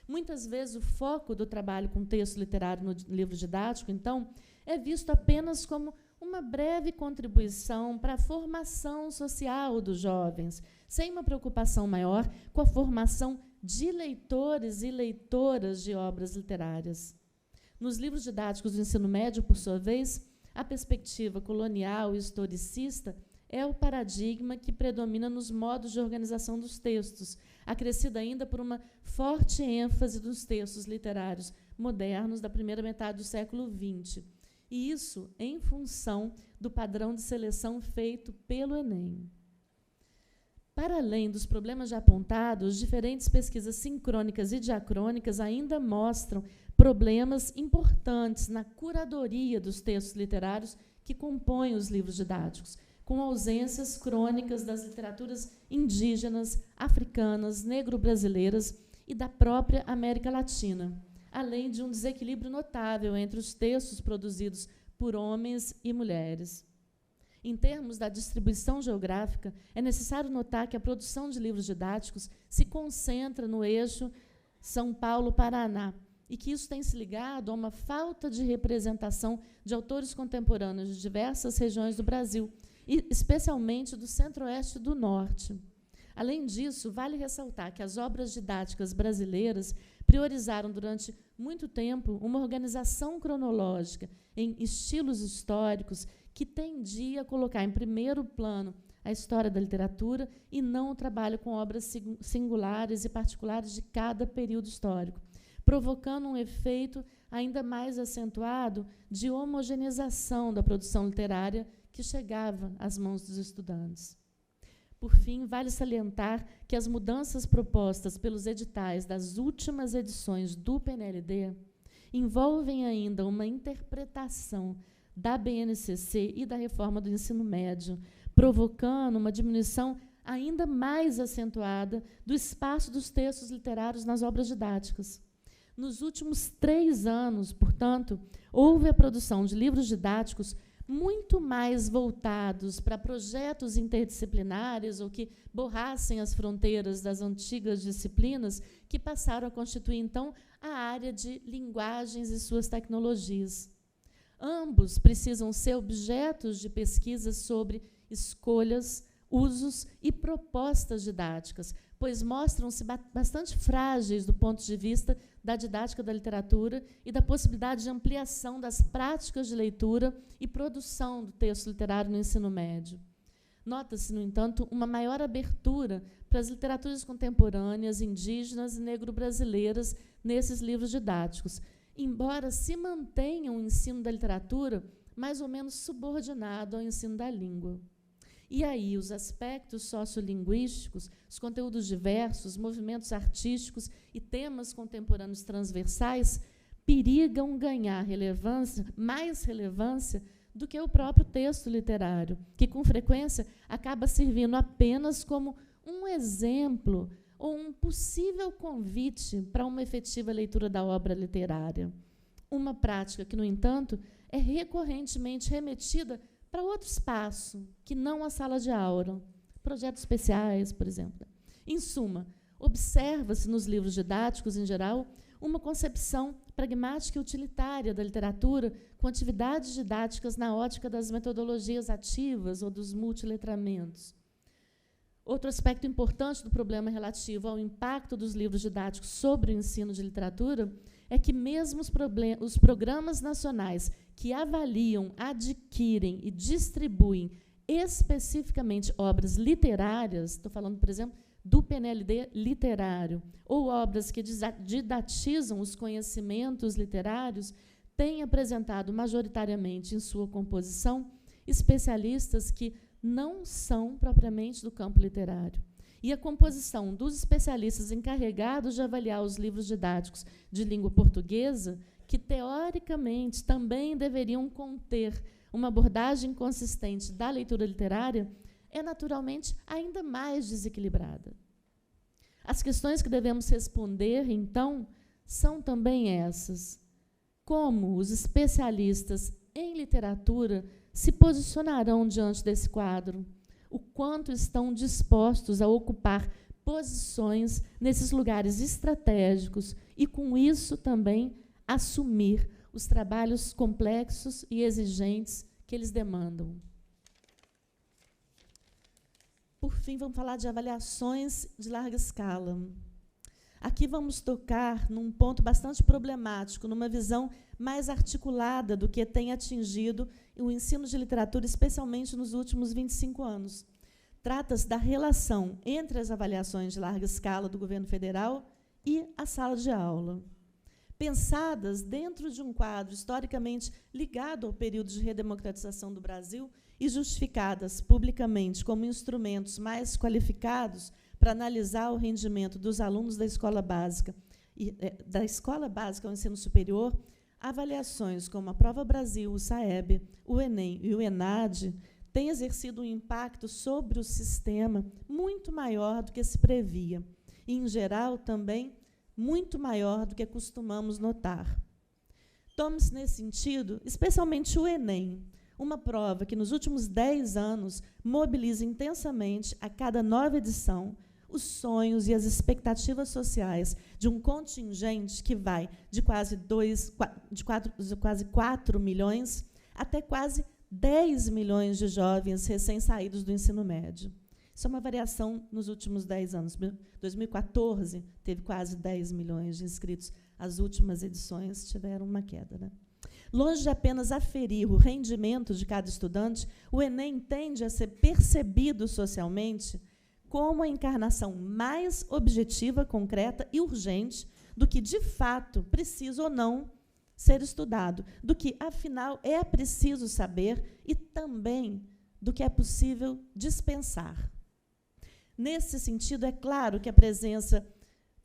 Muitas vezes, o foco do trabalho com texto literário no livro didático, então, é visto apenas como uma breve contribuição para a formação social dos jovens, sem uma preocupação maior com a formação de leitores e leitoras de obras literárias. Nos livros didáticos do ensino médio, por sua vez, a perspectiva colonial e historicista é o paradigma que predomina nos modos de organização dos textos, acrescida ainda por uma forte ênfase dos textos literários modernos da primeira metade do século XX. E isso em função do padrão de seleção feito pelo Enem. Para além dos problemas já apontados, diferentes pesquisas sincrônicas e diacrônicas ainda mostram problemas importantes na curadoria dos textos literários que compõem os livros didáticos, com ausências crônicas das literaturas indígenas, africanas, negro-brasileiras e da própria América Latina, além de um desequilíbrio notável entre os textos produzidos por homens e mulheres. Em termos da distribuição geográfica, é necessário notar que a produção de livros didáticos se concentra no eixo São Paulo-Paraná, e que isso tem se ligado a uma falta de representação de autores contemporâneos de diversas regiões do Brasil, e especialmente do Centro-Oeste e do Norte. Além disso, vale ressaltar que as obras didáticas brasileiras priorizaram durante muito tempo uma organização cronológica em estilos históricos que tendia a colocar em primeiro plano a história da literatura e não o trabalho com obras singulares e particulares de cada período histórico, provocando um efeito ainda mais acentuado de homogeneização da produção literária que chegava às mãos dos estudantes. Por fim, vale salientar que as mudanças propostas pelos editais das últimas edições do PNLD envolvem ainda uma interpretação da BNCC e da reforma do ensino médio, provocando uma diminuição ainda mais acentuada do espaço dos textos literários nas obras didáticas. Nos últimos 3 anos, portanto, houve a produção de livros didáticos muito mais voltados para projetos interdisciplinares ou que borrassem as fronteiras das antigas disciplinas, que passaram a constituir, então, a área de linguagens e suas tecnologias. Ambos precisam ser objetos de pesquisa sobre escolhas, usos e propostas didáticas, pois mostram-se bastante frágeis do ponto de vista da didática da literatura e da possibilidade de ampliação das práticas de leitura e produção do texto literário no ensino médio. Nota-se, no entanto, uma maior abertura para as literaturas contemporâneas, indígenas e negro-brasileiras nesses livros didáticos, embora se mantenha o ensino da literatura mais ou menos subordinado ao ensino da língua. E aí, os aspectos sociolinguísticos, os conteúdos diversos, movimentos artísticos e temas contemporâneos transversais perigam ganhar mais relevância do que o próprio texto literário, que, com frequência, acaba servindo apenas como um exemplo ou um possível convite para uma efetiva leitura da obra literária. Uma prática que, no entanto, é recorrentemente remetida para outro espaço, que não a sala de aula, projetos especiais, por exemplo. Em suma, observa-se nos livros didáticos, em geral, uma concepção pragmática e utilitária da literatura, com atividades didáticas na ótica das metodologias ativas ou dos multiletramentos. Outro aspecto importante do problema relativo ao impacto dos livros didáticos sobre o ensino de literatura é que mesmo os programas nacionais que avaliam, adquirem e distribuem especificamente obras literárias, estou falando, por exemplo, do PNLD literário, ou obras que didatizam os conhecimentos literários, têm apresentado majoritariamente em sua composição especialistas que não são propriamente do campo literário. E a composição dos especialistas encarregados de avaliar os livros didáticos de língua portuguesa, que, teoricamente, também deveriam conter uma abordagem consistente da leitura literária, é, naturalmente, ainda mais desequilibrada. As questões que devemos responder, então, são também essas. Como os especialistas em literatura se posicionarão diante desse quadro? O quanto estão dispostos a ocupar posições nesses lugares estratégicos e, com isso, também assumir os trabalhos complexos e exigentes que eles demandam. Por fim, vamos falar de avaliações de larga escala. Aqui vamos tocar num ponto bastante problemático, numa visão mais articulada do que tem atingido o ensino de literatura, especialmente nos últimos 25 anos. Trata-se da relação entre as avaliações de larga escala do governo federal e a sala de aula. Pensadas dentro de um quadro historicamente ligado ao período de redemocratização do Brasil e justificadas publicamente como instrumentos mais qualificados para analisar o rendimento dos alunos da escola básica ao ensino superior, avaliações como a Prova Brasil, o SAEB, o Enem e o ENAD têm exercido um impacto sobre o sistema muito maior do que se previa, e, em geral, também muito maior do que costumamos notar. Tome-se, nesse sentido, especialmente o Enem, uma prova que, nos últimos 10 anos, mobiliza intensamente, a cada nova edição, os sonhos e as expectativas sociais de um contingente que vai de quase 4 milhões até quase 10 milhões de jovens recém-saídos do ensino médio. Isso é uma variação nos últimos 10 anos. 2014 teve quase 10 milhões de inscritos. As últimas edições tiveram uma queda, né? Longe de apenas aferir o rendimento de cada estudante, o Enem tende a ser percebido socialmente como a encarnação mais objetiva, concreta e urgente do que, de fato, precisa ou não ser estudado, do que, afinal, é preciso saber e também do que é possível dispensar. Nesse sentido, é claro que a presença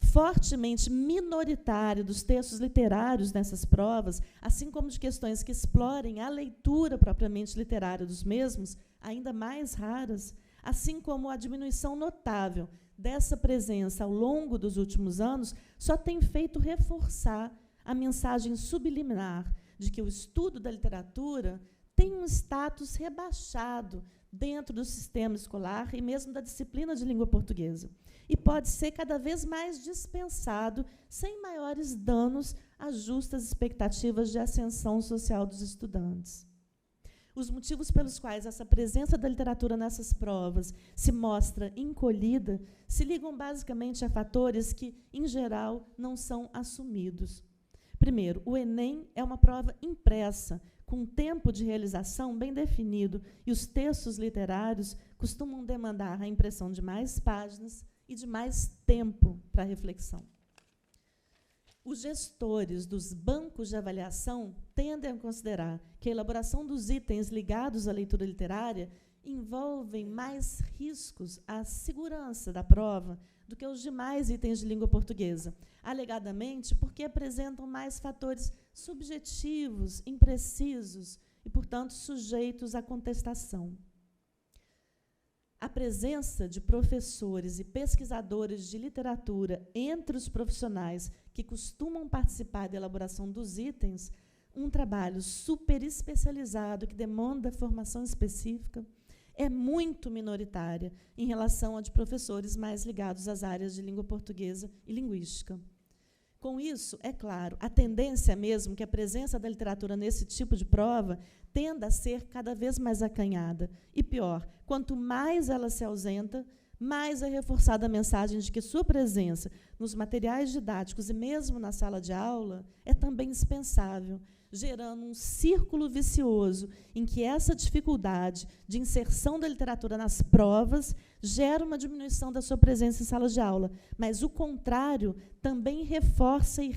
fortemente minoritária dos textos literários nessas provas, assim como de questões que explorem a leitura propriamente literária dos mesmos, ainda mais raras, assim como a diminuição notável dessa presença ao longo dos últimos anos, só tem feito reforçar a mensagem subliminar de que o estudo da literatura tem um status rebaixado dentro do sistema escolar e mesmo da disciplina de língua portuguesa, e pode ser cada vez mais dispensado sem maiores danos às justas expectativas de ascensão social dos estudantes. Os motivos pelos quais essa presença da literatura nessas provas se mostra encolhida se ligam basicamente a fatores que, em geral, não são assumidos. Primeiro, o Enem é uma prova impressa, com um tempo de realização bem definido, e os textos literários costumam demandar a impressão de mais páginas e de mais tempo para reflexão. Os gestores dos bancos de avaliação tendem a considerar que a elaboração dos itens ligados à leitura literária envolvem mais riscos à segurança da prova do que os demais itens de língua portuguesa, alegadamente porque apresentam mais fatores subjetivos, imprecisos e, portanto, sujeitos à contestação. A presença de professores e pesquisadores de literatura entre os profissionais que costumam participar da elaboração dos itens, um trabalho super especializado que demanda formação específica, é muito minoritária em relação a de professores mais ligados às áreas de língua portuguesa e linguística. Com isso, é claro, a tendência mesmo que a presença da literatura nesse tipo de prova tenda a ser cada vez mais acanhada. E pior, quanto mais ela se ausenta, mais é reforçada a mensagem de que sua presença nos materiais didáticos e mesmo na sala de aula é também dispensável, gerando um círculo vicioso em que essa dificuldade de inserção da literatura nas provas gera uma diminuição da sua presença em sala de aula, mas o contrário também reforça e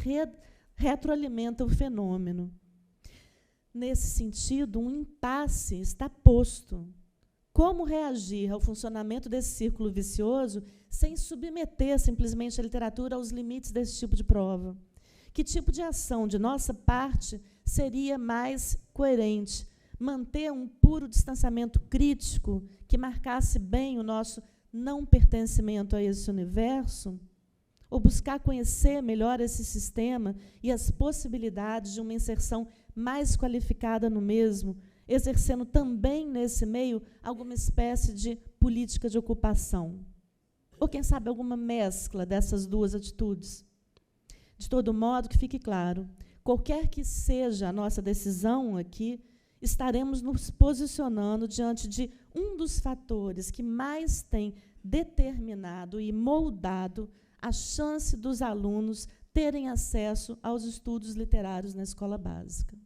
retroalimenta o fenômeno. Nesse sentido, um impasse está posto. Como reagir ao funcionamento desse círculo vicioso sem submeter simplesmente a literatura aos limites desse tipo de prova? Que tipo de ação de nossa parte seria mais coerente? Manter um puro distanciamento crítico que marcasse bem o nosso não pertencimento a esse universo? Ou buscar conhecer melhor esse sistema e as possibilidades de uma inserção mais qualificada no mesmo, exercendo também nesse meio alguma espécie de política de ocupação? Ou, quem sabe, alguma mescla dessas duas atitudes? De todo modo, que fique claro, qualquer que seja a nossa decisão aqui, estaremos nos posicionando diante de um dos fatores que mais tem determinado e moldado a chance dos alunos terem acesso aos estudos literários na escola básica.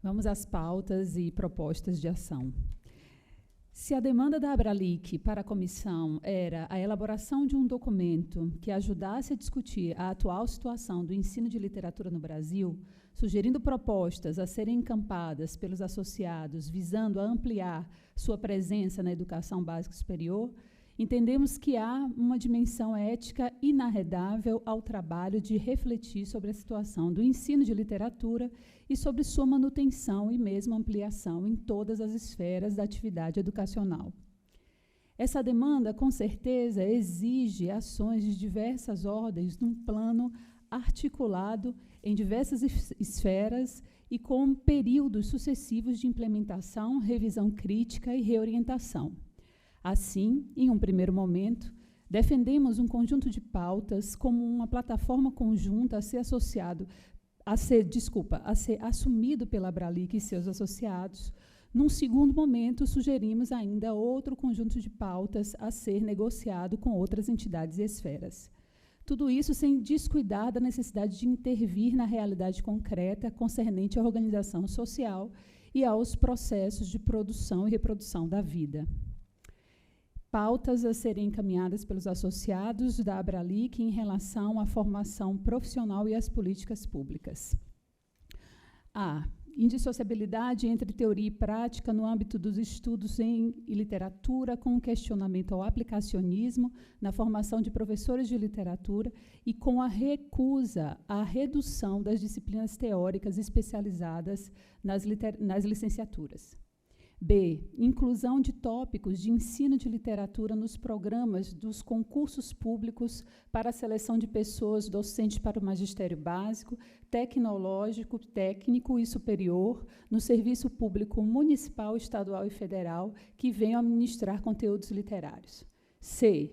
Vamos às pautas e propostas de ação. Se a demanda da Abralic para a comissão era a elaboração de um documento que ajudasse a discutir a atual situação do ensino de literatura no Brasil, sugerindo propostas a serem encampadas pelos associados visando a ampliar sua presença na educação básica superior, entendemos que há uma dimensão ética inarredável ao trabalho de refletir sobre a situação do ensino de literatura e sobre sua manutenção e mesmo ampliação em todas as esferas da atividade educacional. Essa demanda, com certeza, exige ações de diversas ordens num plano articulado em diversas esferas e com períodos sucessivos de implementação, revisão crítica e reorientação. Assim, em um primeiro momento, defendemos um conjunto de pautas como uma plataforma conjunta a ser assumido pela Abralic e seus associados. Num segundo momento, sugerimos ainda outro conjunto de pautas a ser negociado com outras entidades e esferas. Tudo isso sem descuidar da necessidade de intervir na realidade concreta concernente à organização social e aos processos de produção e reprodução da vida. Pautas a serem encaminhadas pelos associados da Abralic em relação à formação profissional e às políticas públicas. A. Indissociabilidade entre teoria e prática no âmbito dos estudos em literatura, com questionamento ao aplicacionismo na formação de professores de literatura e com a recusa à redução das disciplinas teóricas especializadas nas licenciaturas. B. Inclusão de tópicos de ensino de literatura nos programas dos concursos públicos para a seleção de pessoas docentes para o magistério básico, tecnológico, técnico e superior no serviço público municipal, estadual e federal que venham a ministrar conteúdos literários. C.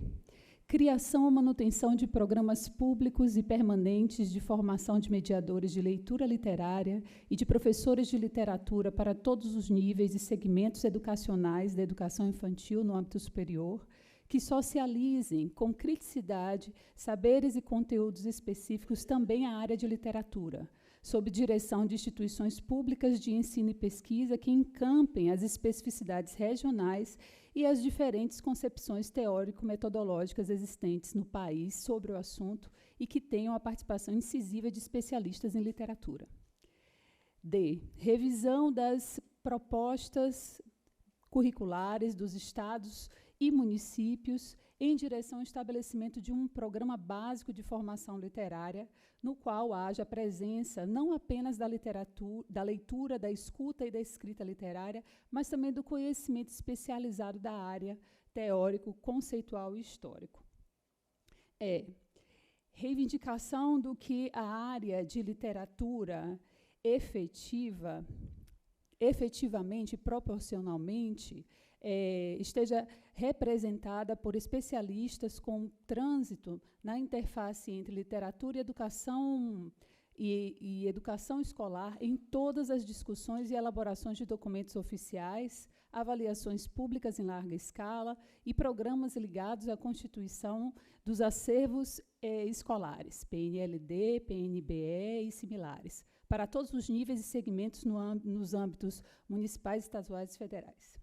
Criação ou manutenção de programas públicos e permanentes de formação de mediadores de leitura literária e de professores de literatura para todos os níveis e segmentos educacionais da educação infantil no âmbito superior, que socializem com criticidade saberes e conteúdos específicos também à área de literatura, sob direção de instituições públicas de ensino e pesquisa que encampem as especificidades regionais e as diferentes concepções teórico-metodológicas existentes no país sobre o assunto e que tenham a participação incisiva de especialistas em literatura. D. Revisão das propostas curriculares dos estados e municípios em direção ao estabelecimento de um programa básico de formação literária, no qual haja a presença não apenas da literatura, da leitura, da escuta e da escrita literária, mas também do conhecimento especializado da área teórico, conceitual e histórico. Reivindicação do que a área de literatura efetivamente, proporcionalmente, esteja representada por especialistas com trânsito na interface entre literatura e educação escolar em todas as discussões e elaborações de documentos oficiais, avaliações públicas em larga escala e programas ligados à constituição dos acervos escolares, PNLD, PNBE e similares, para todos os níveis e segmentos nos âmbitos municipais, estaduais e federais.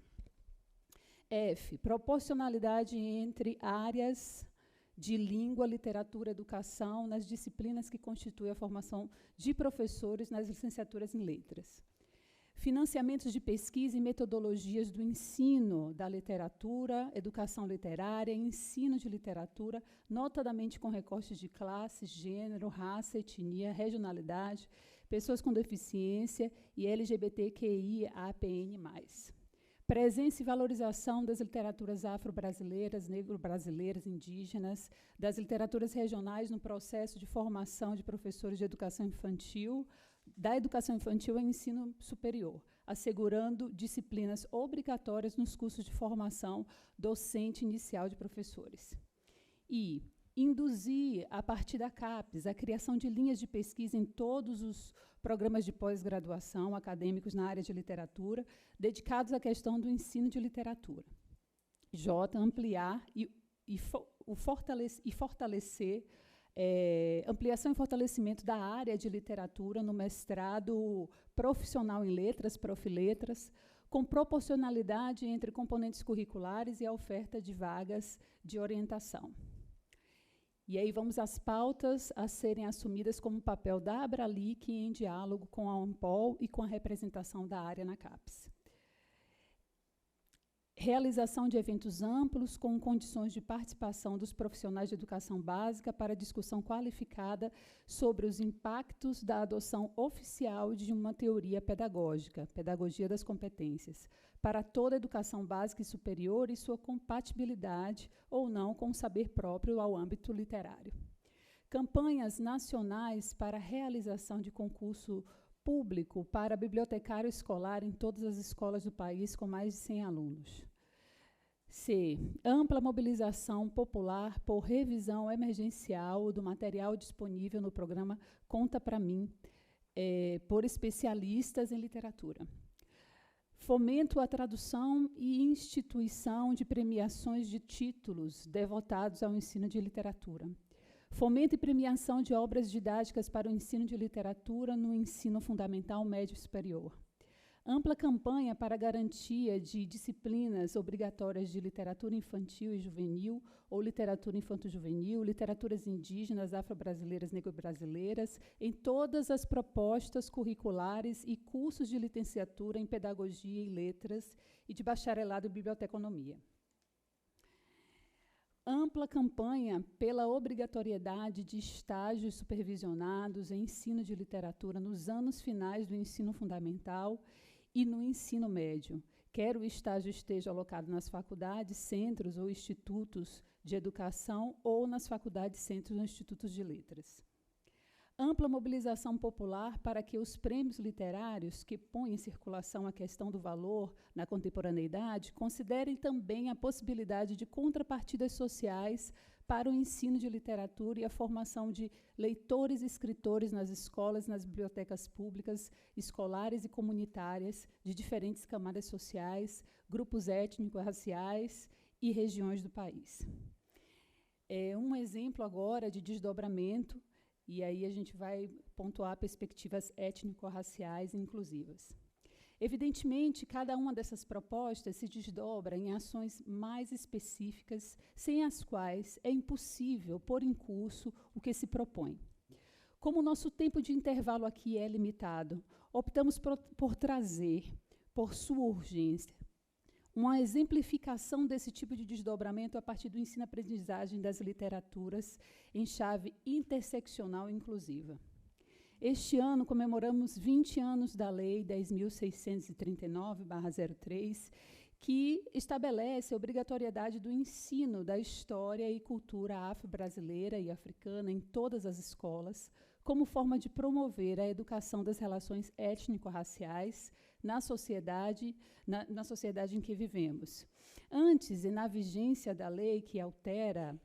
F. Proporcionalidade entre áreas de língua, literatura e educação nas disciplinas que constituem a formação de professores nas licenciaturas em letras. Financiamentos de pesquisa e metodologias do ensino da literatura, educação literária e ensino de literatura, notadamente com recortes de classe, gênero, raça, etnia, regionalidade, pessoas com deficiência e LGBTQIAPN+. Presença e valorização das literaturas afro-brasileiras, negro-brasileiras, indígenas, das literaturas regionais no processo de formação de professores de educação infantil, da educação infantil ao ensino superior, assegurando disciplinas obrigatórias nos cursos de formação docente inicial de professores. E induzir, a partir da CAPES, a criação de linhas de pesquisa em todos os programas de pós-graduação acadêmicos na área de literatura, dedicados à questão do ensino de literatura. J. Ampliar fortalecer ampliação e fortalecimento da área de literatura no mestrado profissional em letras, profiletras, com proporcionalidade entre componentes curriculares e a oferta de vagas de orientação. E aí vamos às pautas a serem assumidas como papel da Abralic em diálogo com a Ampol e com a representação da área na CAPES. Realização de eventos amplos com condições de participação dos profissionais de educação básica para discussão qualificada sobre os impactos da adoção oficial de uma teoria pedagógica, pedagogia das competências, para toda a educação básica e superior e sua compatibilidade ou não com o saber próprio ao âmbito literário. Campanhas nacionais para a realização de concurso público para bibliotecário escolar em todas as escolas do país com mais de 100 alunos. C. Ampla mobilização popular por revisão emergencial do material disponível no programa Conta Pra Mim, por especialistas em literatura. Fomento à tradução e instituição de premiações de títulos devotados ao ensino de literatura. Fomento e premiação de obras didáticas para o ensino de literatura no ensino fundamental, médio e superior. Ampla campanha para garantia de disciplinas obrigatórias de literatura infantil e juvenil ou literatura infanto-juvenil, literaturas indígenas, afro-brasileiras, negro-brasileiras, em todas as propostas curriculares e cursos de licenciatura em pedagogia e letras e de bacharelado em biblioteconomia. Ampla campanha pela obrigatoriedade de estágios supervisionados em ensino de literatura nos anos finais do ensino fundamental e no ensino médio, quer o estágio esteja alocado nas faculdades, centros ou institutos de educação ou nas faculdades, centros ou institutos de letras. Ampla mobilização popular para que os prêmios literários que põem em circulação a questão do valor na contemporaneidade considerem também a possibilidade de contrapartidas sociais para o ensino de literatura e a formação de leitores e escritores nas escolas, nas bibliotecas públicas, escolares e comunitárias de diferentes camadas sociais, grupos étnico-raciais e regiões do país. Um exemplo agora de desdobramento, e aí a gente vai pontuar perspectivas étnico-raciais e inclusivas. Evidentemente, cada uma dessas propostas se desdobra em ações mais específicas, sem as quais é impossível pôr em curso o que se propõe. Como o nosso tempo de intervalo aqui é limitado, optamos por trazer, por sua urgência, uma exemplificação desse tipo de desdobramento a partir do ensino-aprendizagem das literaturas em chave interseccional e inclusiva. Este ano comemoramos 20 anos da Lei 10.639/03, que estabelece a obrigatoriedade do ensino da história e cultura afro-brasileira e africana em todas as escolas, como forma de promover a educação das relações étnico-raciais na sociedade em que vivemos. Antes, e na vigência da lei que altera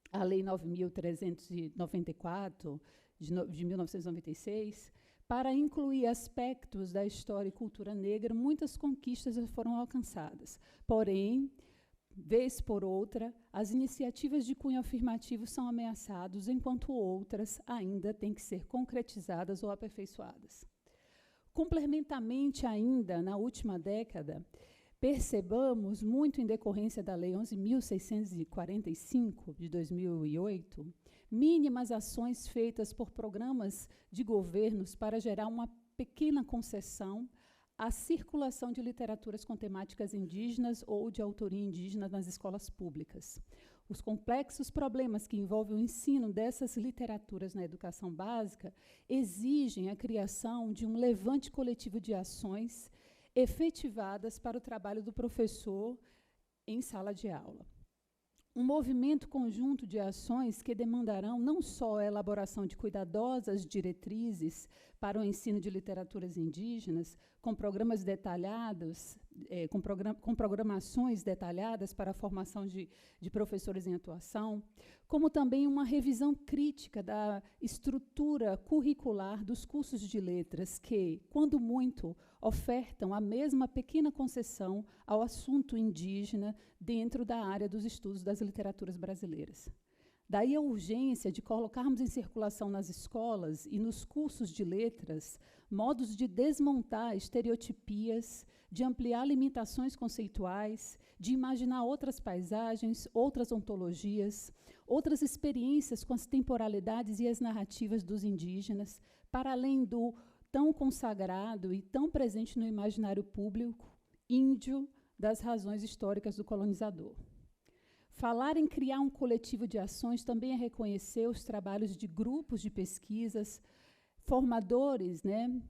a Lei 9.394, de 1996, para incluir aspectos da história e cultura negra, muitas conquistas foram alcançadas. Porém, vez por outra, as iniciativas de cunho afirmativo são ameaçadas, enquanto outras ainda têm que ser concretizadas ou aperfeiçoadas. Complementamente ainda, na última década, percebamos, muito em decorrência da Lei 11.645, de 2008, mínimas ações feitas por programas de governos para gerar uma pequena concessão à circulação de literaturas com temáticas indígenas ou de autoria indígena nas escolas públicas. Os complexos problemas que envolvem o ensino dessas literaturas na educação básica exigem a criação de um levante coletivo de ações efetivadas para o trabalho do professor em sala de aula. Um movimento conjunto de ações que demandarão não só a elaboração de cuidadosas diretrizes para o ensino de literaturas indígenas, com programas detalhados, com programações detalhadas para a formação de professores em atuação, como também uma revisão crítica da estrutura curricular dos cursos de letras que, quando muito, ofertam a mesma pequena concessão ao assunto indígena dentro da área dos estudos das literaturas brasileiras. Daí a urgência de colocarmos em circulação nas escolas e nos cursos de letras modos de desmontar estereotipias, de ampliar limitações conceituais, de imaginar outras paisagens, outras ontologias, outras experiências com as temporalidades e as narrativas dos indígenas, para além do tão consagrado e tão presente no imaginário público índio das razões históricas do colonizador. Falar em criar um coletivo de ações também é reconhecer os trabalhos de grupos de pesquisas, formadores,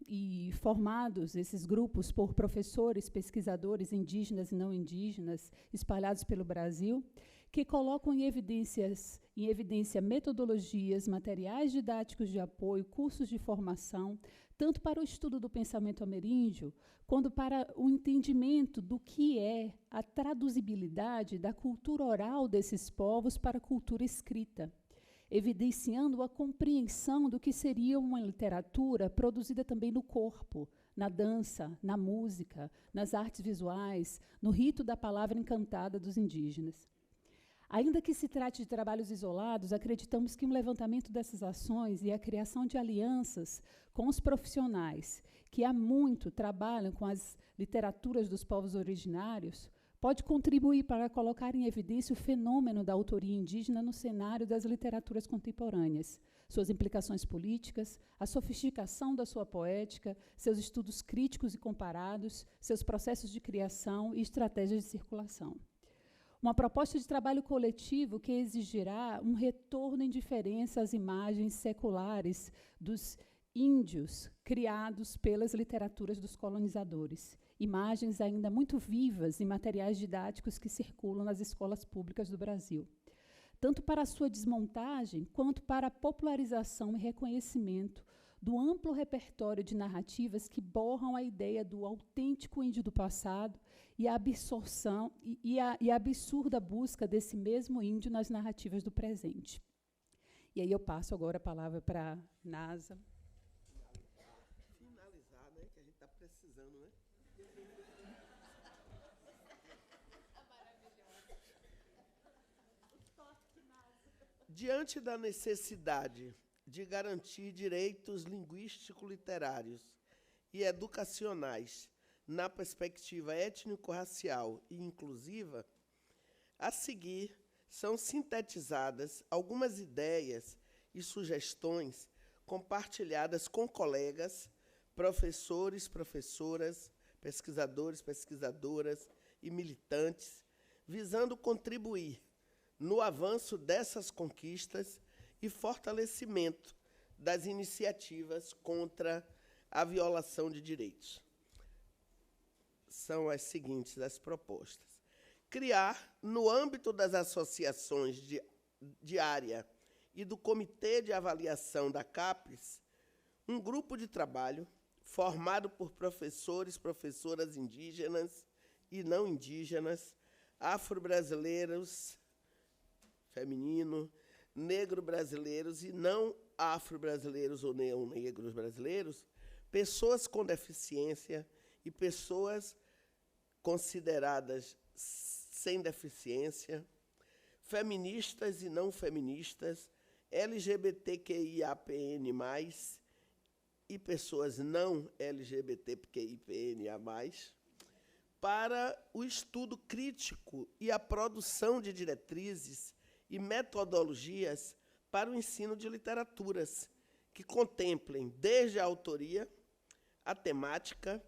e formados, esses grupos, por professores, pesquisadores indígenas e não indígenas, espalhados pelo Brasil, que colocam em evidência metodologias, materiais didáticos de apoio, cursos de formação, tanto para o estudo do pensamento ameríndio, quanto para o entendimento do que é a traduzibilidade da cultura oral desses povos para a cultura escrita, evidenciando a compreensão do que seria uma literatura produzida também no corpo, na dança, na música, nas artes visuais, no rito da palavra encantada dos indígenas. Ainda que se trate de trabalhos isolados, acreditamos que um levantamento dessas ações e a criação de alianças com os profissionais que há muito trabalham com as literaturas dos povos originários pode contribuir para colocar em evidência o fenômeno da autoria indígena no cenário das literaturas contemporâneas, suas implicações políticas, a sofisticação da sua poética, seus estudos críticos e comparados, seus processos de criação e estratégias de circulação. Uma proposta de trabalho coletivo que exigirá um retorno em diferença às imagens seculares dos índios criados pelas literaturas dos colonizadores, imagens ainda muito vivas em materiais didáticos que circulam nas escolas públicas do Brasil, tanto para a sua desmontagem quanto para a popularização e reconhecimento do amplo repertório de narrativas que borram a ideia do autêntico índio do passado e a absorção e a absurda busca desse mesmo índio nas narrativas do presente. E aí eu passo agora a palavra para a NASA. Finalizar, né? Que a gente está precisando, né? Diante da necessidade de garantir direitos linguístico-literários e educacionais na perspectiva étnico-racial e inclusiva, a seguir são sintetizadas algumas ideias e sugestões compartilhadas com colegas, professores, professoras, pesquisadores, pesquisadoras e militantes, visando contribuir no avanço dessas conquistas e fortalecimento das iniciativas contra a violação de direitos. São as seguintes as propostas. Criar, no âmbito das associações de área e do Comitê de Avaliação da CAPES, um grupo de trabalho formado por professores, professoras indígenas e não indígenas, afro-brasileiros, feminino, negro-brasileiros e não afro-brasileiros ou negros brasileiros, pessoas com deficiência e pessoas consideradas sem deficiência, feministas e não feministas, LGBTQIAPN+, e pessoas não LGBTQIAPN+, para o estudo crítico e a produção de diretrizes e metodologias para o ensino de literaturas, que contemplem desde a autoria, a temática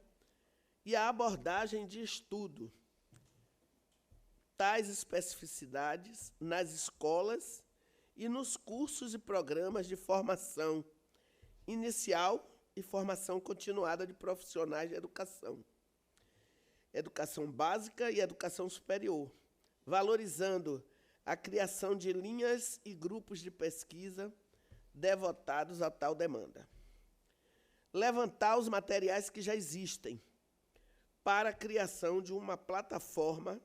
e a abordagem de estudo, tais especificidades nas escolas e nos cursos e programas de formação inicial e formação continuada de profissionais de educação, educação básica e educação superior, valorizando a criação de linhas e grupos de pesquisa devotados a tal demanda. Levantar os materiais que já existem para a criação de uma plataforma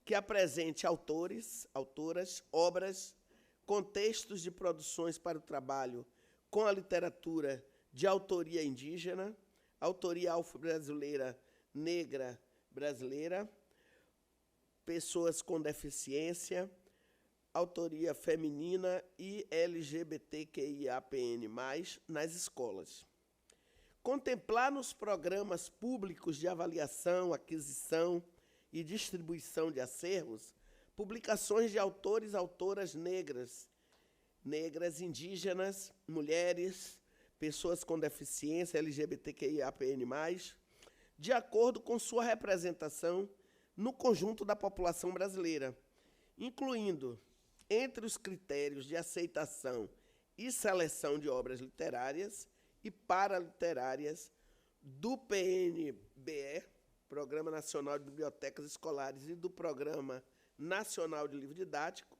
que apresente autores, autoras, obras, contextos de produções para o trabalho com a literatura de autoria indígena, autoria afro-brasileira, negra brasileira, pessoas com deficiência, autoria feminina e LGBTQIAPN+, nas escolas. Contemplar nos programas públicos de avaliação, aquisição e distribuição de acervos publicações de autores e autoras negras, indígenas, mulheres, pessoas com deficiência, LGBTQIAPN+, de acordo com sua representação no conjunto da população brasileira, incluindo, entre os critérios de aceitação e seleção de obras literárias e paraliterárias do PNBE, Programa Nacional de Bibliotecas Escolares, e do Programa Nacional de Livro Didático,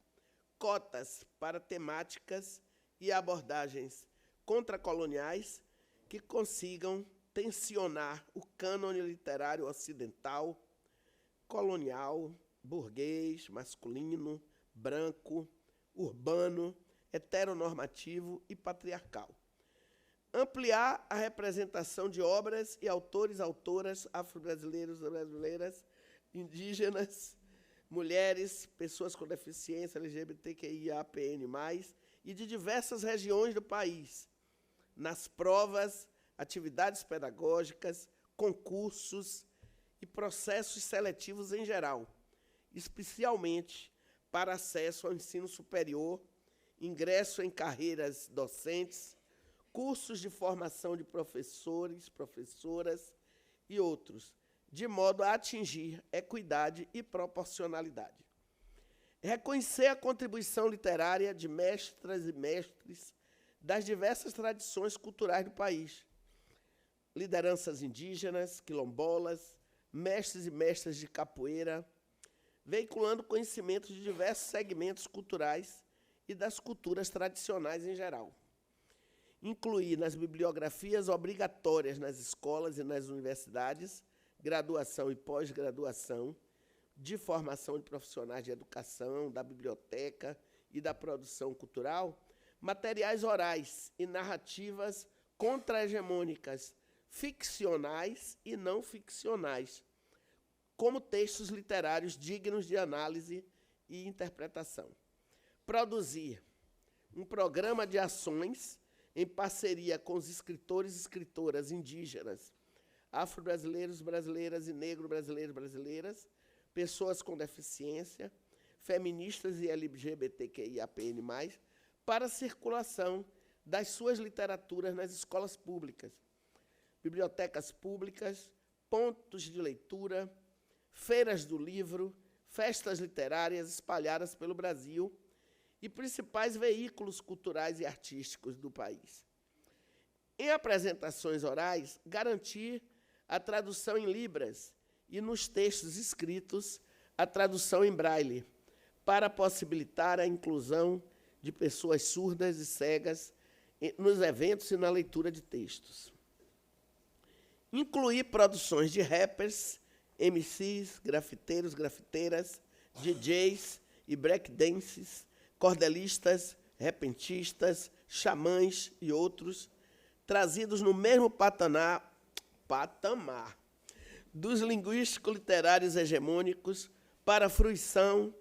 cotas para temáticas e abordagens contracoloniais que consigam tensionar o cânone literário ocidental, colonial, burguês, masculino, branco, urbano, heteronormativo e patriarcal. Ampliar a representação de obras e autores, autoras afro-brasileiros, brasileiras, indígenas, mulheres, pessoas com deficiência, LGBTQIAPN+, e de diversas regiões do país, nas provas, atividades pedagógicas, concursos e processos seletivos em geral, especialmente para acesso ao ensino superior, ingresso em carreiras docentes, cursos de formação de professores, professoras e outros, de modo a atingir equidade e proporcionalidade. Reconhecer a contribuição literária de mestras e mestres das diversas tradições culturais do país. Lideranças indígenas, quilombolas, mestres e mestras de capoeira, veiculando conhecimentos de diversos segmentos culturais e das culturas tradicionais em geral. Incluir nas bibliografias obrigatórias nas escolas e nas universidades, graduação e pós-graduação, de formação de profissionais de educação, da biblioteca e da produção cultural, materiais orais e narrativas contra-hegemônicas, ficcionais e não ficcionais, como textos literários dignos de análise e interpretação. Produzir um programa de ações em parceria com os escritores e escritoras indígenas, afro-brasileiros, brasileiras e negro-brasileiros, brasileiras, pessoas com deficiência, feministas e LGBTQIAPN+, para a circulação das suas literaturas nas escolas públicas, bibliotecas públicas, pontos de leitura, feiras do livro, festas literárias espalhadas pelo Brasil e principais veículos culturais e artísticos do país. Em apresentações orais, garantir a tradução em libras e, nos textos escritos, a tradução em braille, para possibilitar a inclusão de pessoas surdas e cegas nos eventos e na leitura de textos. Incluir produções de rappers, MCs, grafiteiros, grafiteiras, DJs e breakdances, cordelistas, repentistas, xamãs e outros, trazidos no mesmo patamar dos linguístico-literários hegemônicos para a fruição,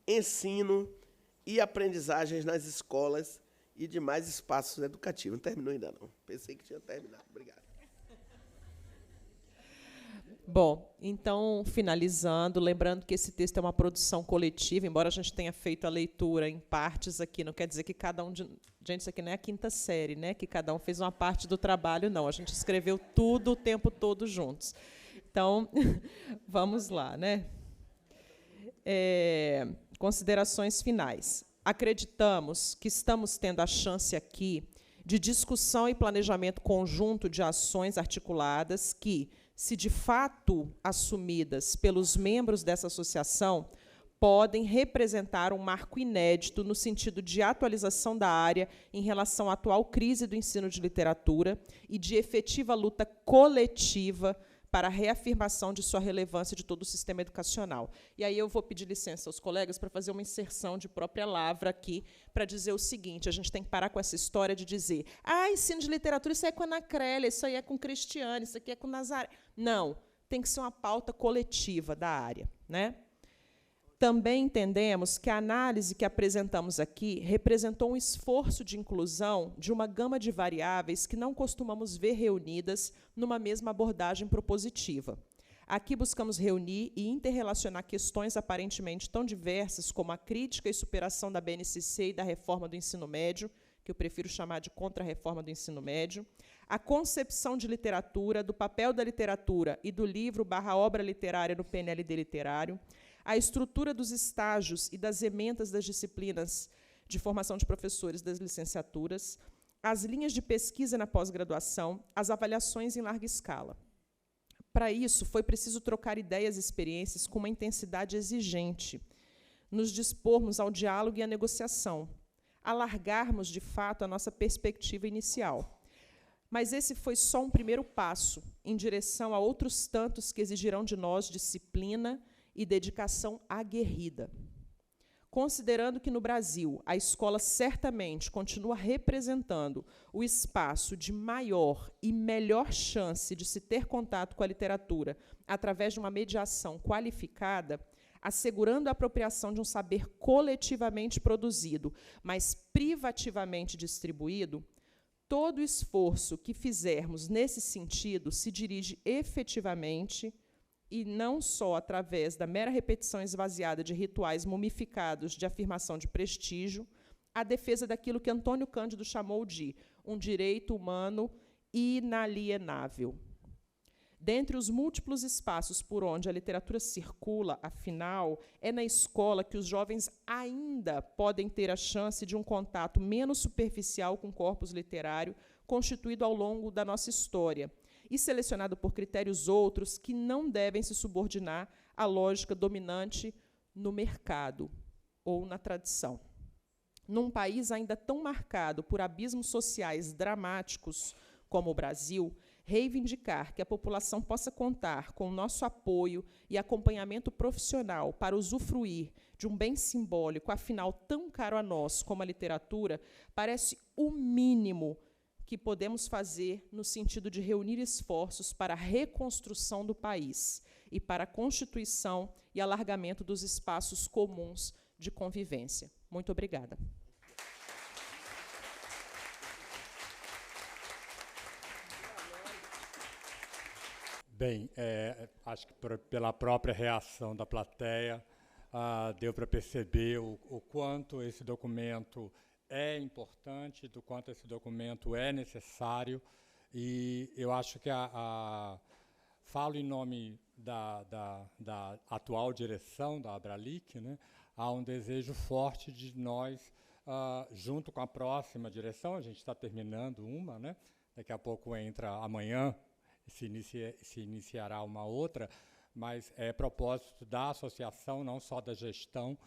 ensino e aprendizagens nas escolas e demais espaços educativos. Não terminou ainda, não. Pensei que tinha terminado. Obrigado. Bom, então, finalizando, lembrando que esse texto é uma produção coletiva, embora a gente tenha feito a leitura em partes aqui, não quer dizer que cada um de... Gente, isso aqui não é a quinta série, né? Que cada um fez uma parte do trabalho, não. A gente escreveu tudo o tempo todo juntos. Então, vamos lá, né? Considerações finais. Acreditamos que estamos tendo a chance aqui de discussão e planejamento conjunto de ações articuladas que, se de fato assumidas pelos membros dessa associação, podem representar um marco inédito no sentido de atualização da área em relação à atual crise do ensino de literatura e de efetiva luta coletiva para a reafirmação de sua relevância de todo o sistema educacional. E aí eu vou pedir licença aos colegas para fazer uma inserção de própria lavra aqui, para dizer o seguinte: a gente tem que parar com essa história de dizer ensino de literatura, isso aí é com a Ana Crélia, isso aí é com Cristiane, isso aqui é com Nazaré. Não, tem que ser uma pauta coletiva da área, né? Também entendemos que a análise que apresentamos aqui representou um esforço de inclusão de uma gama de variáveis que não costumamos ver reunidas numa mesma abordagem propositiva. Aqui buscamos reunir e interrelacionar questões aparentemente tão diversas como a crítica e superação da BNCC e da reforma do ensino médio, que eu prefiro chamar de contra-reforma do ensino médio, a concepção de literatura, do papel da literatura e do livro/obra literária no PNLD literário, a estrutura dos estágios e das emendas das disciplinas de formação de professores das licenciaturas, as linhas de pesquisa na pós-graduação, as avaliações em larga escala. Para isso, foi preciso trocar ideias e experiências com uma intensidade exigente, nos dispormos ao diálogo e à negociação, alargarmos, de fato, a nossa perspectiva inicial. Mas esse foi só um primeiro passo em direção a outros tantos que exigirão de nós disciplina e dedicação aguerrida. Considerando que, no Brasil, a escola certamente continua representando o espaço de maior e melhor chance de se ter contato com a literatura através de uma mediação qualificada, assegurando a apropriação de um saber coletivamente produzido, mas privativamente distribuído, todo esforço que fizermos nesse sentido se dirige efetivamente, e não só através da mera repetição esvaziada de rituais mumificados de afirmação de prestígio, à defesa daquilo que Antônio Cândido chamou de um direito humano inalienável. Dentre os múltiplos espaços por onde a literatura circula, afinal, é na escola que os jovens ainda podem ter a chance de um contato menos superficial com o corpus literário constituído ao longo da nossa história e selecionado por critérios outros que não devem se subordinar à lógica dominante no mercado ou na tradição. Num país ainda tão marcado por abismos sociais dramáticos como o Brasil, reivindicar que a população possa contar com o nosso apoio e acompanhamento profissional para usufruir de um bem simbólico, afinal tão caro a nós como a literatura, parece o mínimo que podemos fazer no sentido de reunir esforços para a reconstrução do país e para a constituição e alargamento dos espaços comuns de convivência. Muito obrigada. Bem, acho que pela própria reação da plateia, deu para perceber o quanto esse documento é importante, do quanto esse documento é necessário, e eu acho que falo em nome da atual direção da Abralic, né, há um desejo forte de nós, junto com a próxima direção, a gente está terminando uma, né, daqui a pouco entra amanhã, se iniciará uma outra, mas é propósito da associação, não só da gestão,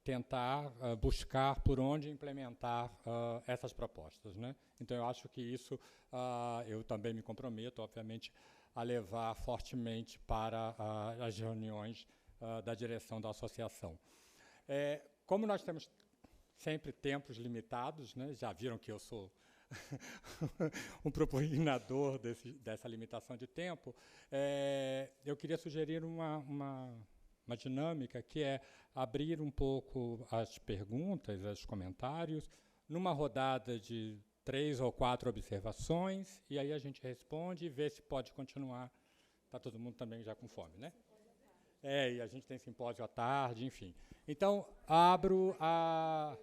tentar buscar por onde implementar essas propostas, né? Então, eu acho que isso eu também me comprometo, obviamente, a levar fortemente para as reuniões da direção da associação. Como nós temos sempre tempos limitados, né? Já viram que eu sou um propugnador dessa limitação de tempo, eu queria sugerir uma dinâmica que é abrir um pouco as perguntas, os comentários, numa rodada de 3 ou 4 observações, e aí a gente responde e vê se pode continuar. Está todo mundo também já com fome, né? E a gente tem simpósio à tarde, enfim. Então, abro a...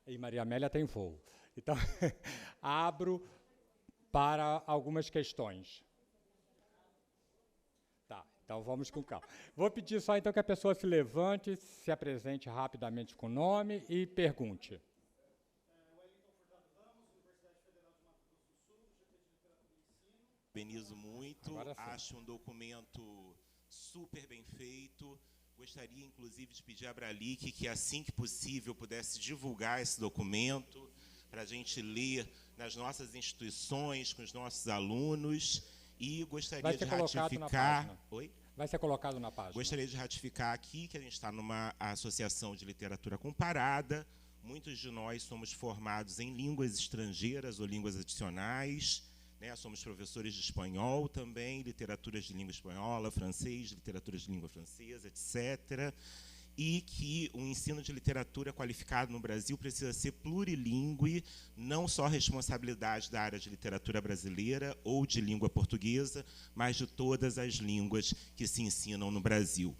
E Maria Amélia tem voo. Então, abro para algumas questões. Tá, então vamos com calma. Vou pedir só então que a pessoa se levante, se apresente rapidamente com o nome e pergunte. Parabenizo muito, acho um documento super bem feito. Gostaria, inclusive, de pedir à Abralic que, assim que possível, pudesse divulgar esse documento para a gente ler nas nossas instituições, com os nossos alunos, e gostaria de ratificar... Oi? Vai ser colocado na página. Gostaria de ratificar aqui que a gente está numa associação de literatura comparada. Muitos de nós somos formados em línguas estrangeiras ou línguas adicionais, né? Somos professores de espanhol também, literaturas de língua espanhola, francês, literaturas de língua francesa, etc., e que o ensino de literatura qualificado no Brasil precisa ser plurilingüe, não só responsabilidade da área de literatura brasileira ou de língua portuguesa, mas de todas as línguas que se ensinam no Brasil.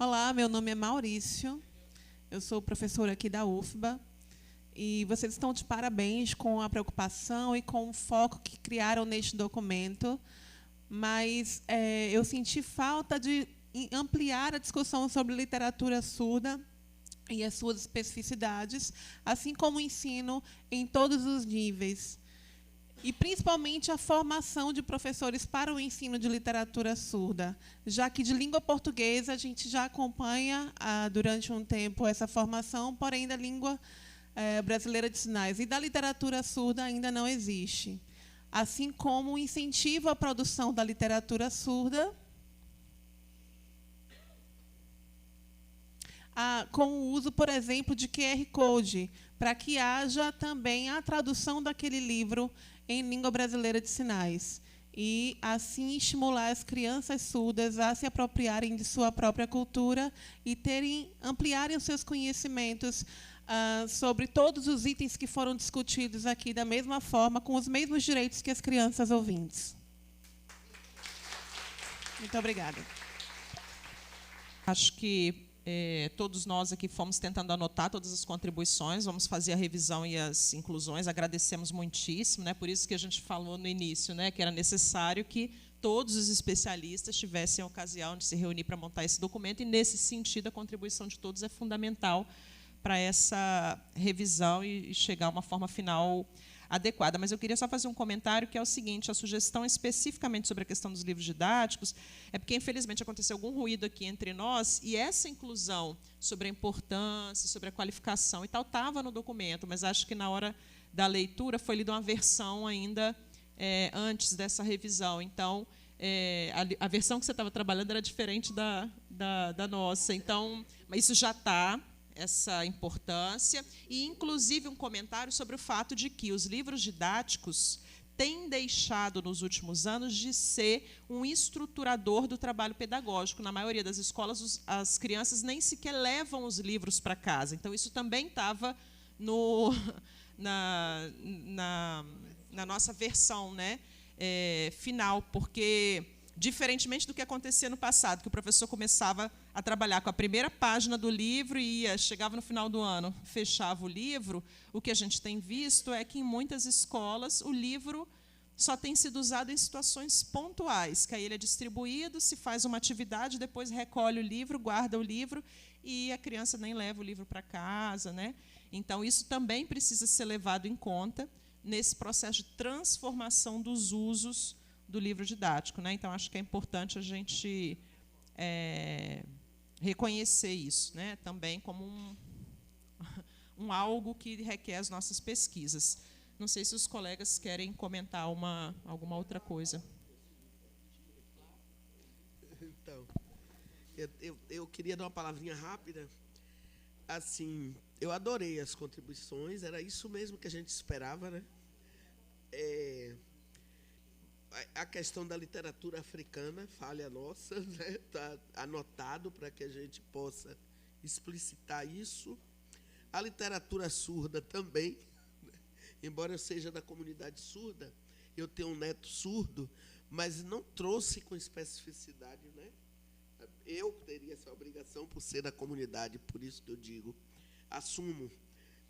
Olá, meu nome é Maurício, eu sou professora aqui da UFBA, e vocês estão de parabéns com a preocupação e com o foco que criaram neste documento, mas eu senti falta de ampliar a discussão sobre literatura surda e as suas especificidades, assim como o ensino em todos os níveis. E, principalmente, a formação de professores para o ensino de literatura surda, já que de língua portuguesa a gente já acompanha durante um tempo essa formação, porém da língua brasileira de sinais e da literatura surda ainda não existe. Assim como o incentivo à produção da literatura surda, com o uso, por exemplo, de QR Code, para que haja também a tradução daquele livro em língua brasileira de sinais, e assim estimular as crianças surdas a se apropriarem de sua própria cultura e ampliarem os seus conhecimentos sobre todos os itens que foram discutidos aqui da mesma forma, com os mesmos direitos que as crianças ouvintes. Muito obrigada. Acho que todos nós aqui fomos tentando anotar todas as contribuições, vamos fazer a revisão e as inclusões, agradecemos muitíssimo, né? Por isso que a gente falou no início, né, que era necessário que todos os especialistas tivessem a ocasião de se reunir para montar esse documento, e, nesse sentido, a contribuição de todos é fundamental para essa revisão e chegar a uma forma final adequada. Mas eu queria só fazer um comentário, que é o seguinte: a sugestão especificamente sobre a questão dos livros didáticos é porque, infelizmente, aconteceu algum ruído aqui entre nós, e essa inclusão sobre a importância, sobre a qualificação e tal, estava no documento, mas acho que, na hora da leitura, foi lida uma versão ainda antes dessa revisão. Então, a versão que você estava trabalhando era diferente da nossa. Então, mas isso já está, essa importância, e, inclusive, um comentário sobre o fato de que os livros didáticos têm deixado, nos últimos anos, de ser um estruturador do trabalho pedagógico. Na maioria das escolas, as crianças nem sequer levam os livros para casa. Então, isso também estava na nossa versão, né, final, porque, diferentemente do que acontecia no passado, que o professor começava a trabalhar com a primeira página do livro e chegava no final do ano, fechava o livro, o que a gente tem visto é que, em muitas escolas, o livro só tem sido usado em situações pontuais, que aí ele é distribuído, se faz uma atividade, depois recolhe o livro, guarda o livro, e a criança nem leva o livro para casa, né? Então, isso também precisa ser levado em conta nesse processo de transformação dos usos do livro didático, né? Então, acho que é importante a gente reconhecer isso, né, também como um algo que requer as nossas pesquisas. Não sei se os colegas querem comentar alguma outra coisa. Então, eu queria dar uma palavrinha rápida. Assim, eu adorei as contribuições, era isso mesmo que a gente esperava, né? A questão da literatura africana, falha nossa, né? Está anotado para que a gente possa explicitar isso. A literatura surda também, né? Embora eu seja da comunidade surda, eu tenho um neto surdo, mas não trouxe com especificidade, né? Eu teria essa obrigação por ser da comunidade, por isso que eu digo, assumo,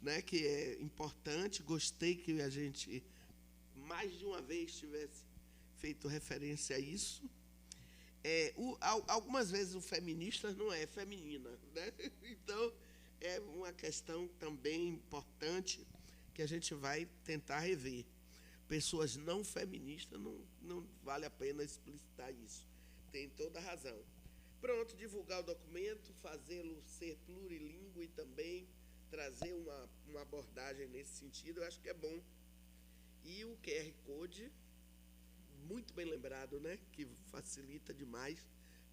né, que é importante. Gostei que a gente mais de uma vez tivesse feito referência a isso. Algumas vezes o feminista não é feminina, né? Então, é uma questão também importante que a gente vai tentar rever. Pessoas não feministas, não vale a pena explicitar isso. Tem toda a razão. Pronto, divulgar o documento, fazê-lo ser plurilíngue e também trazer uma abordagem nesse sentido, eu acho que é bom. E o QR Code, muito bem lembrado, né, que facilita demais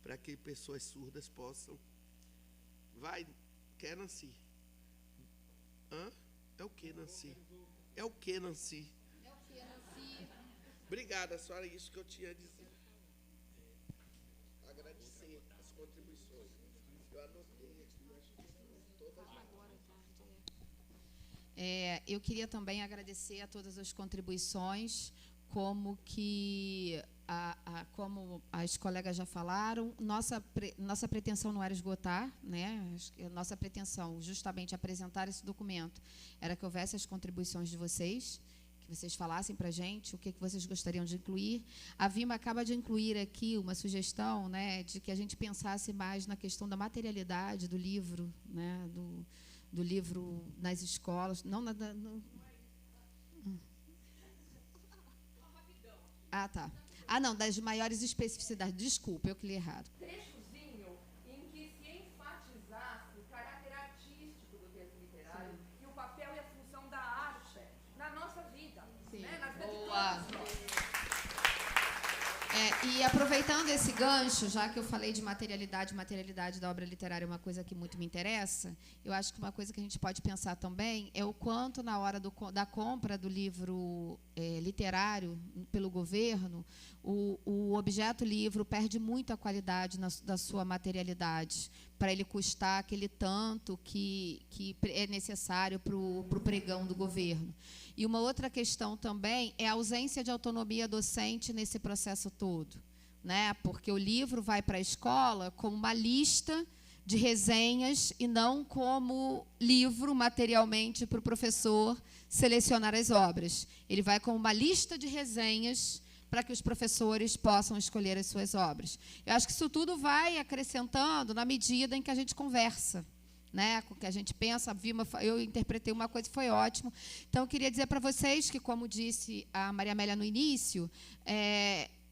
para que pessoas surdas possam... Quer, Nancy? É o que, Nancy? É o que, Nancy? Obrigada, senhora, é isso que eu tinha a dizer. Agradecer as contribuições. Eu anotei aqui, acho que todas. Eu queria também agradecer a todas as contribuições, como as colegas já falaram, nossa pretensão não era esgotar, né? Nossa pretensão, justamente, apresentar esse documento, era que houvesse as contribuições de vocês, que vocês falassem para a gente o que vocês gostariam de incluir. A Vima acaba de incluir aqui uma sugestão, né, de que a gente pensasse mais na questão da materialidade do livro, né, do livro nas escolas. Tá. Não, das maiores especificidades. Desculpa, eu que li errado. Trechozinho em que se enfatizasse o caráter artístico do texto literário. Sim. E o papel e a função da arte na nossa vida. Sim. Né? Na vida de todos nós. E aproveitando esse gancho, já que eu falei de materialidade da obra literária é uma coisa que muito me interessa, eu acho que uma coisa que a gente pode pensar também é o quanto, na hora da compra do livro literário pelo governo, o objeto livro perde muito a qualidade da sua materialidade, para ele custar aquele tanto que é necessário para o pregão do governo. E uma outra questão também é a ausência de autonomia docente nesse processo todo, né? Porque o livro vai para a escola como uma lista de resenhas e não como livro materialmente para o professor selecionar as obras. Ele vai como uma lista de resenhas para que os professores possam escolher as suas obras. Eu acho que isso tudo vai acrescentando na medida em que a gente conversa, né, com o que a gente pensa. Eu interpretei uma coisa e foi ótimo. Então, eu queria dizer para vocês que, como disse a Maria Amélia no início,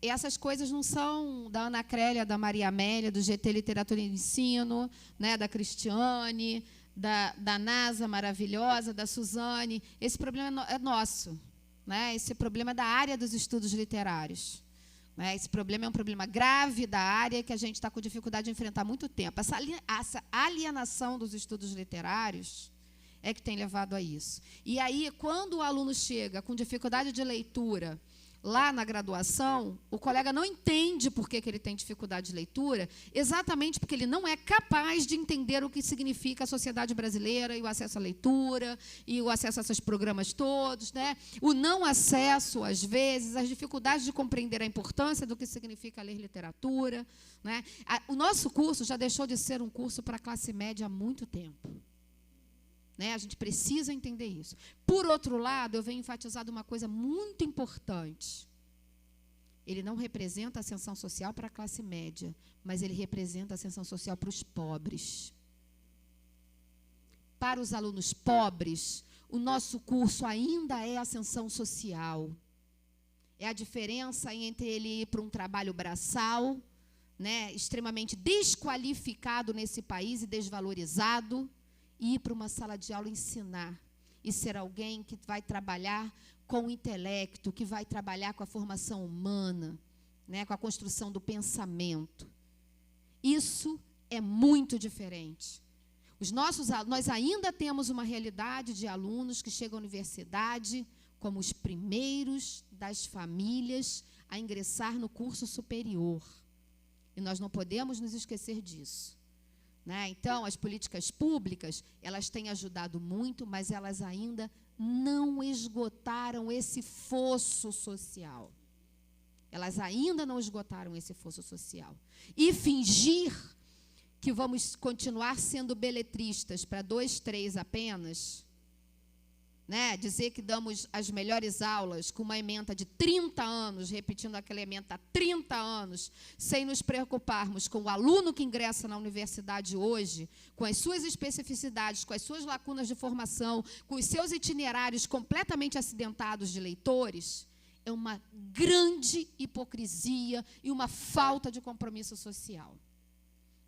essas coisas não são da Ana Crélia, da Maria Amélia, do GT Literatura e Ensino, né, da Cristiane, da NASA maravilhosa, da Suzane. Esse problema é nosso, né? Esse problema é da área dos estudos literários. Né? Esse problema é um problema grave da área que a gente está com dificuldade de enfrentar há muito tempo. Essa alienação dos estudos literários é que tem levado a isso. E aí, quando o aluno chega com dificuldade de leitura lá na graduação, o colega não entende por que ele tem dificuldade de leitura, exatamente porque ele não é capaz de entender o que significa a sociedade brasileira e o acesso à leitura e o acesso a esses programas todos, né? O não acesso, às vezes, as dificuldades de compreender a importância do que significa ler literatura, né? O nosso curso já deixou de ser um curso para a classe média há muito tempo. Né? A gente precisa entender isso. Por outro lado, eu venho enfatizar uma coisa muito importante. Ele não representa a ascensão social para a classe média, mas ele representa a ascensão social para os pobres. Para os alunos pobres, o nosso curso ainda é ascensão social. É a diferença entre ele ir para um trabalho braçal, né, extremamente desqualificado nesse país e desvalorizado, e ir para uma sala de aula ensinar e ser alguém que vai trabalhar com o intelecto, que vai trabalhar com a formação humana, né, com a construção do pensamento. Isso é muito diferente. Nós ainda temos uma realidade de alunos que chegam à universidade como os primeiros das famílias a ingressar no curso superior. E nós não podemos nos esquecer disso. Né? Então, as políticas públicas, elas têm ajudado muito, mas elas ainda não esgotaram esse fosso social. Elas ainda não esgotaram esse fosso social. E fingir que vamos continuar sendo beletristas para 2, 3 apenas, né? Dizer que damos as melhores aulas com uma ementa de 30 anos, repetindo aquela ementa há 30 anos, sem nos preocuparmos com o aluno que ingressa na universidade hoje, com as suas especificidades, com as suas lacunas de formação, com os seus itinerários completamente acidentados de leitores, é uma grande hipocrisia e uma falta de compromisso social.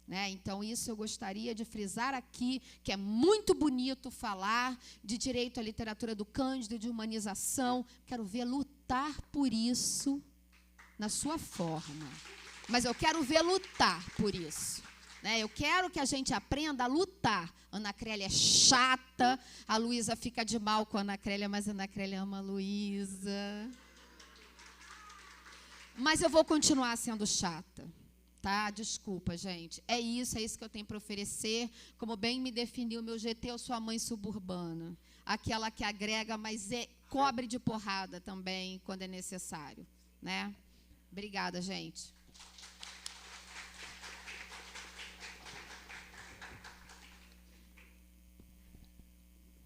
Né? Então, isso eu gostaria de frisar aqui, que é muito bonito falar de direito à literatura do Cândido e de humanização. Quero ver lutar por isso na sua forma. Mas eu quero ver lutar por isso. Né? Eu quero que a gente aprenda a lutar. Ana Crélia é chata, a Luísa fica de mal com a Ana Crélia, mas a Ana Crélia ama a Luísa. Mas eu vou continuar sendo chata. Tá? Desculpa, gente. É isso que eu tenho para oferecer. Como bem me definiu o meu GT, eu sou a mãe suburbana. Aquela que agrega, mas cobre de porrada também, quando é necessário. Né? Obrigada, gente.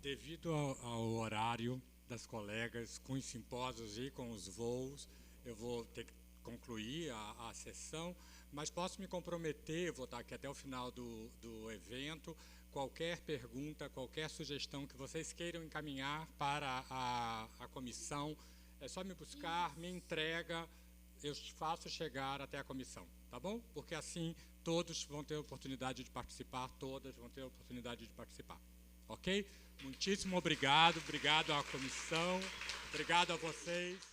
Devido ao horário das colegas, com os simpósios e com os voos, eu vou ter que concluir a sessão, mas posso me comprometer, vou estar aqui até o final do evento, qualquer pergunta, qualquer sugestão que vocês queiram encaminhar para a comissão, é só me buscar, me entrega, eu faço chegar até a comissão, tá bom? Porque assim todos vão ter oportunidade de participar, todas vão ter oportunidade de participar, ok? Muitíssimo obrigado à comissão, obrigado a vocês.